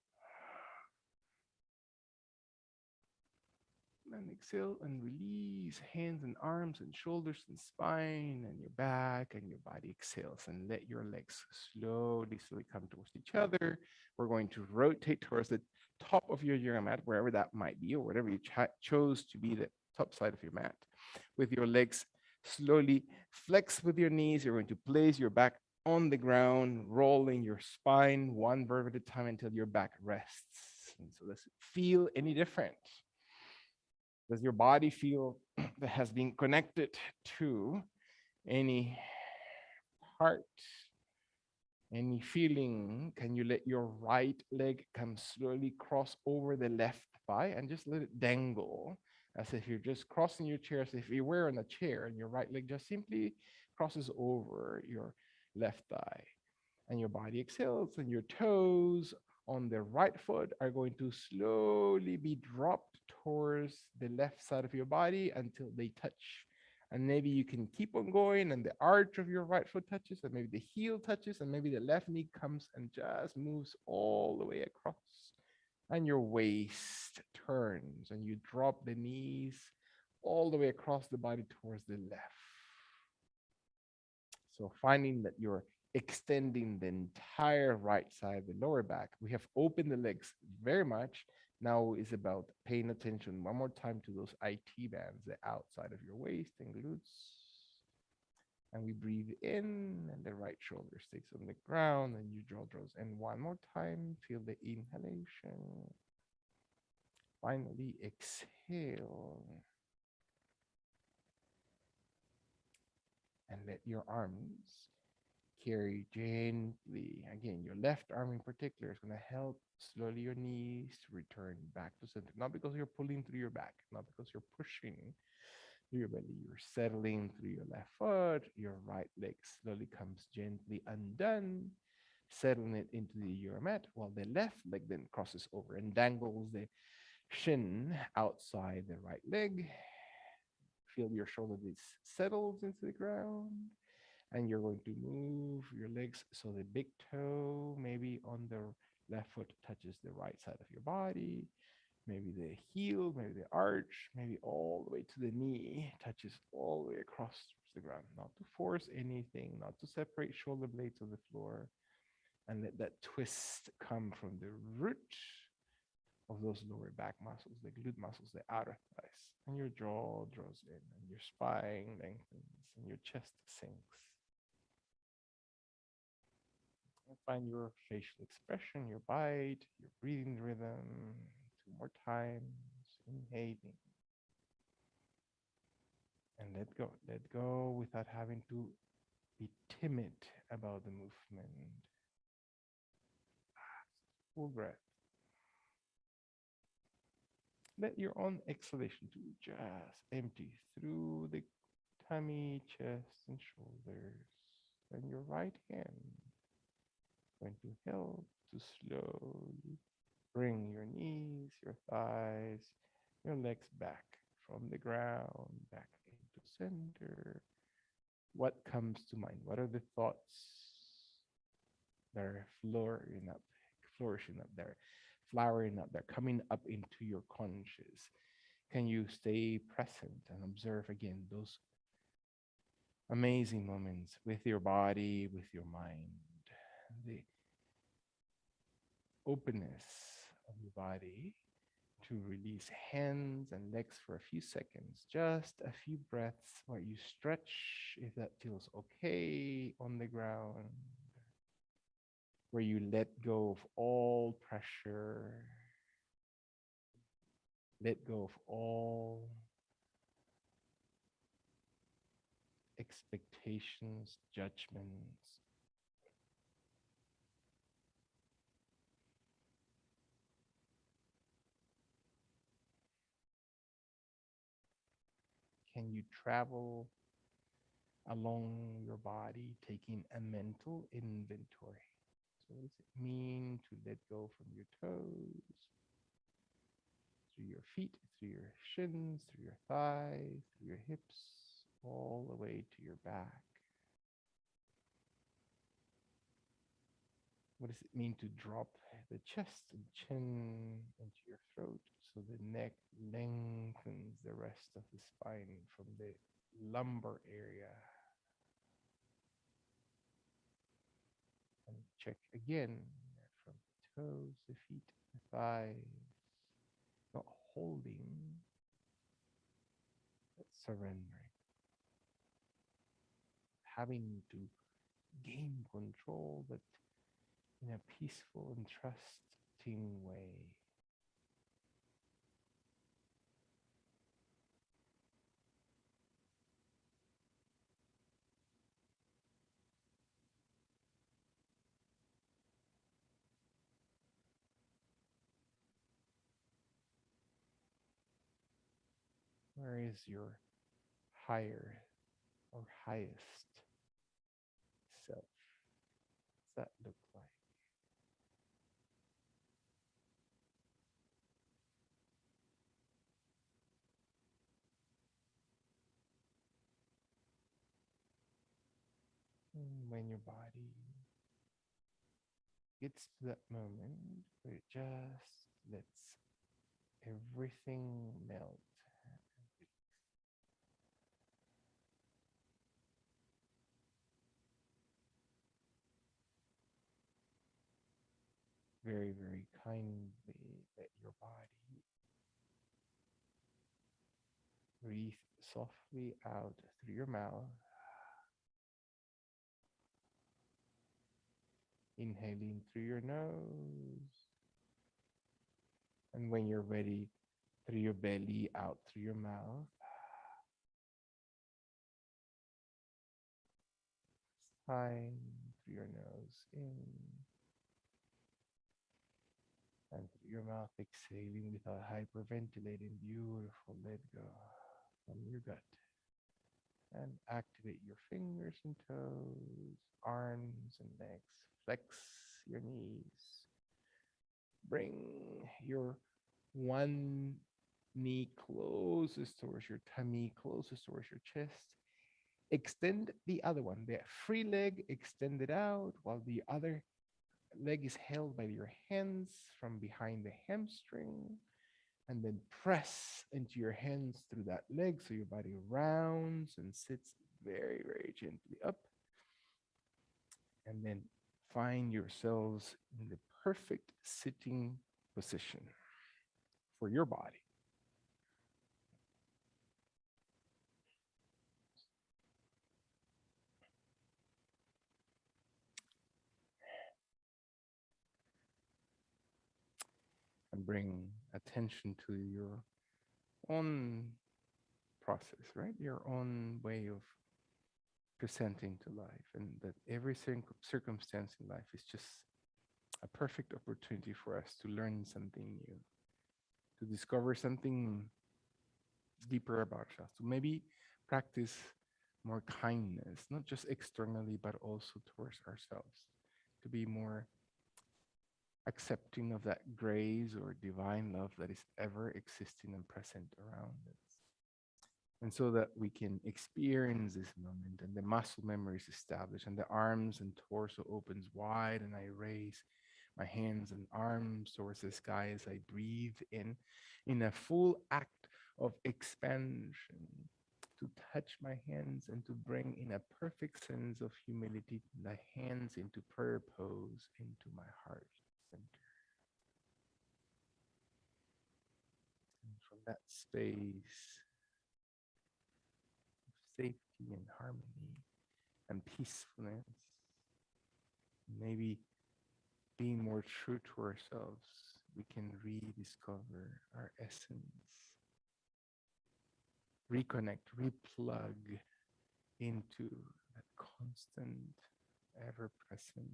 and exhale and release hands and arms and shoulders and spine and your back, and your body exhales, and let your legs slowly come towards each other. We're going to rotate towards the top of your yoga mat, wherever that might be, or whatever you chose to be the top side of your mat, with your legs slowly flex with your knees. You're going to place your back on the ground, rolling your spine one vertebra at a time until your back rests. And so does it feel any different? Does your body feel that has been connected to any part, any feeling? Can you let your right leg come slowly cross over the left thigh and just let it dangle, as if you're just crossing your chair, as if you were on a chair and your right leg just simply crosses over your left thigh, and your body exhales, and your toes on the right foot are going to slowly be dropped towards the left side of your body until they touch. And maybe you can keep on going, and the arch of your right foot touches, and maybe the heel touches, and maybe the left knee comes and just moves all the way across. And your waist turns, and you drop the knees all the way across the body towards the left. So finding that you're extending the entire right side of the lower back. We have opened the legs very much. Now is about paying attention one more time to those IT bands, the outside of your waist and glutes. And we breathe in, and the right shoulder stays on the ground, and your jaw draws in one more time. Feel the inhalation. Finally, exhale. And let your arms carry gently. Again, your left arm in particular is going to help slowly your knees to return back to center. Not because you're pulling through your back, not because you're pushing through your belly. You're settling through your left foot. Your right leg slowly comes gently undone, settling it into the yoga mat, while the left leg then crosses over and dangles the shin outside the right leg. Feel your shoulder blades settles into the ground, and you're going to move your legs so the big toe maybe on the Left foot touches the right side of your body. Maybe the heel, maybe the arch, maybe all the way to the knee, touches all the way across the ground. Not to force anything, not to separate shoulder blades of the floor, and let that twist come from the root of those lower back muscles, the glute muscles, the outer thighs. And your jaw draws in, and your spine lengthens, and your chest sinks. And find your facial expression, your bite, your breathing rhythm. Two more times. Inhaling. And let go. Let go without having to be timid about the movement. Full breath. Let your own exhalation to just empty through the tummy, chest, and shoulders. And your right hand is going to help to slowly bring your knees, your thighs, your legs back from the ground, back into center. What comes to mind? What are the thoughts that are flourishing up there, flowering up there, coming up into your conscious? Can you stay present and observe again those amazing moments with your body, with your mind, the openness of your body to release hands and legs for a few seconds, just a few breaths where you stretch if that feels okay on the ground, where you let go of all pressure, let go of all expectations, judgments. Can you travel along your body, taking a mental inventory? So, what does it mean to let go from your toes, through your feet, through your shins, through your thighs, through your hips, all the way to your back? What does it mean to drop the chest and chin into your throat so the neck lengthens the rest of the spine from the lumbar area? And check again from the toes, the feet, the thighs, not holding, but surrendering, having to gain control, but in a peaceful and trusting way. Where is your higher or highest self? What's that look like? When your body gets to that moment where it just lets everything melt, very, very kindly let your body breathe softly out through your mouth, inhaling through your nose. And when you're ready, through your belly, out through your mouth. Time through your nose in and through your mouth exhaling without hyperventilating. Beautiful. Let go from your gut. And activate your fingers and toes, arms and legs. Flex your knees. Bring your one knee closest towards your tummy, closest towards your chest. Extend the other one. The free leg extended out while the other leg is held by your hands from behind the hamstring, and then press into your hands through that leg so your body rounds and sits very, very gently up. And then find yourselves in the perfect sitting position for your body. And bring attention to your own process, right? Your own way of presenting to life, and that every circumstance in life is just a perfect opportunity for us to learn something new, to discover something deeper about ourselves, to maybe practice more kindness, not just externally, but also towards ourselves, to be more accepting of that grace or divine love that is ever existing and present around us. And so that we can experience this moment and the muscle memory is established and the arms and torso opens wide and I raise my hands and arms towards the sky as I breathe in a full act of expansion, to touch my hands and to bring in a perfect sense of humility the hands into prayer pose into my heart center. And from that space of safety and harmony and peacefulness, maybe being more true to ourselves, we can rediscover our essence, reconnect, replug into that constant, ever present,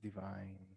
divine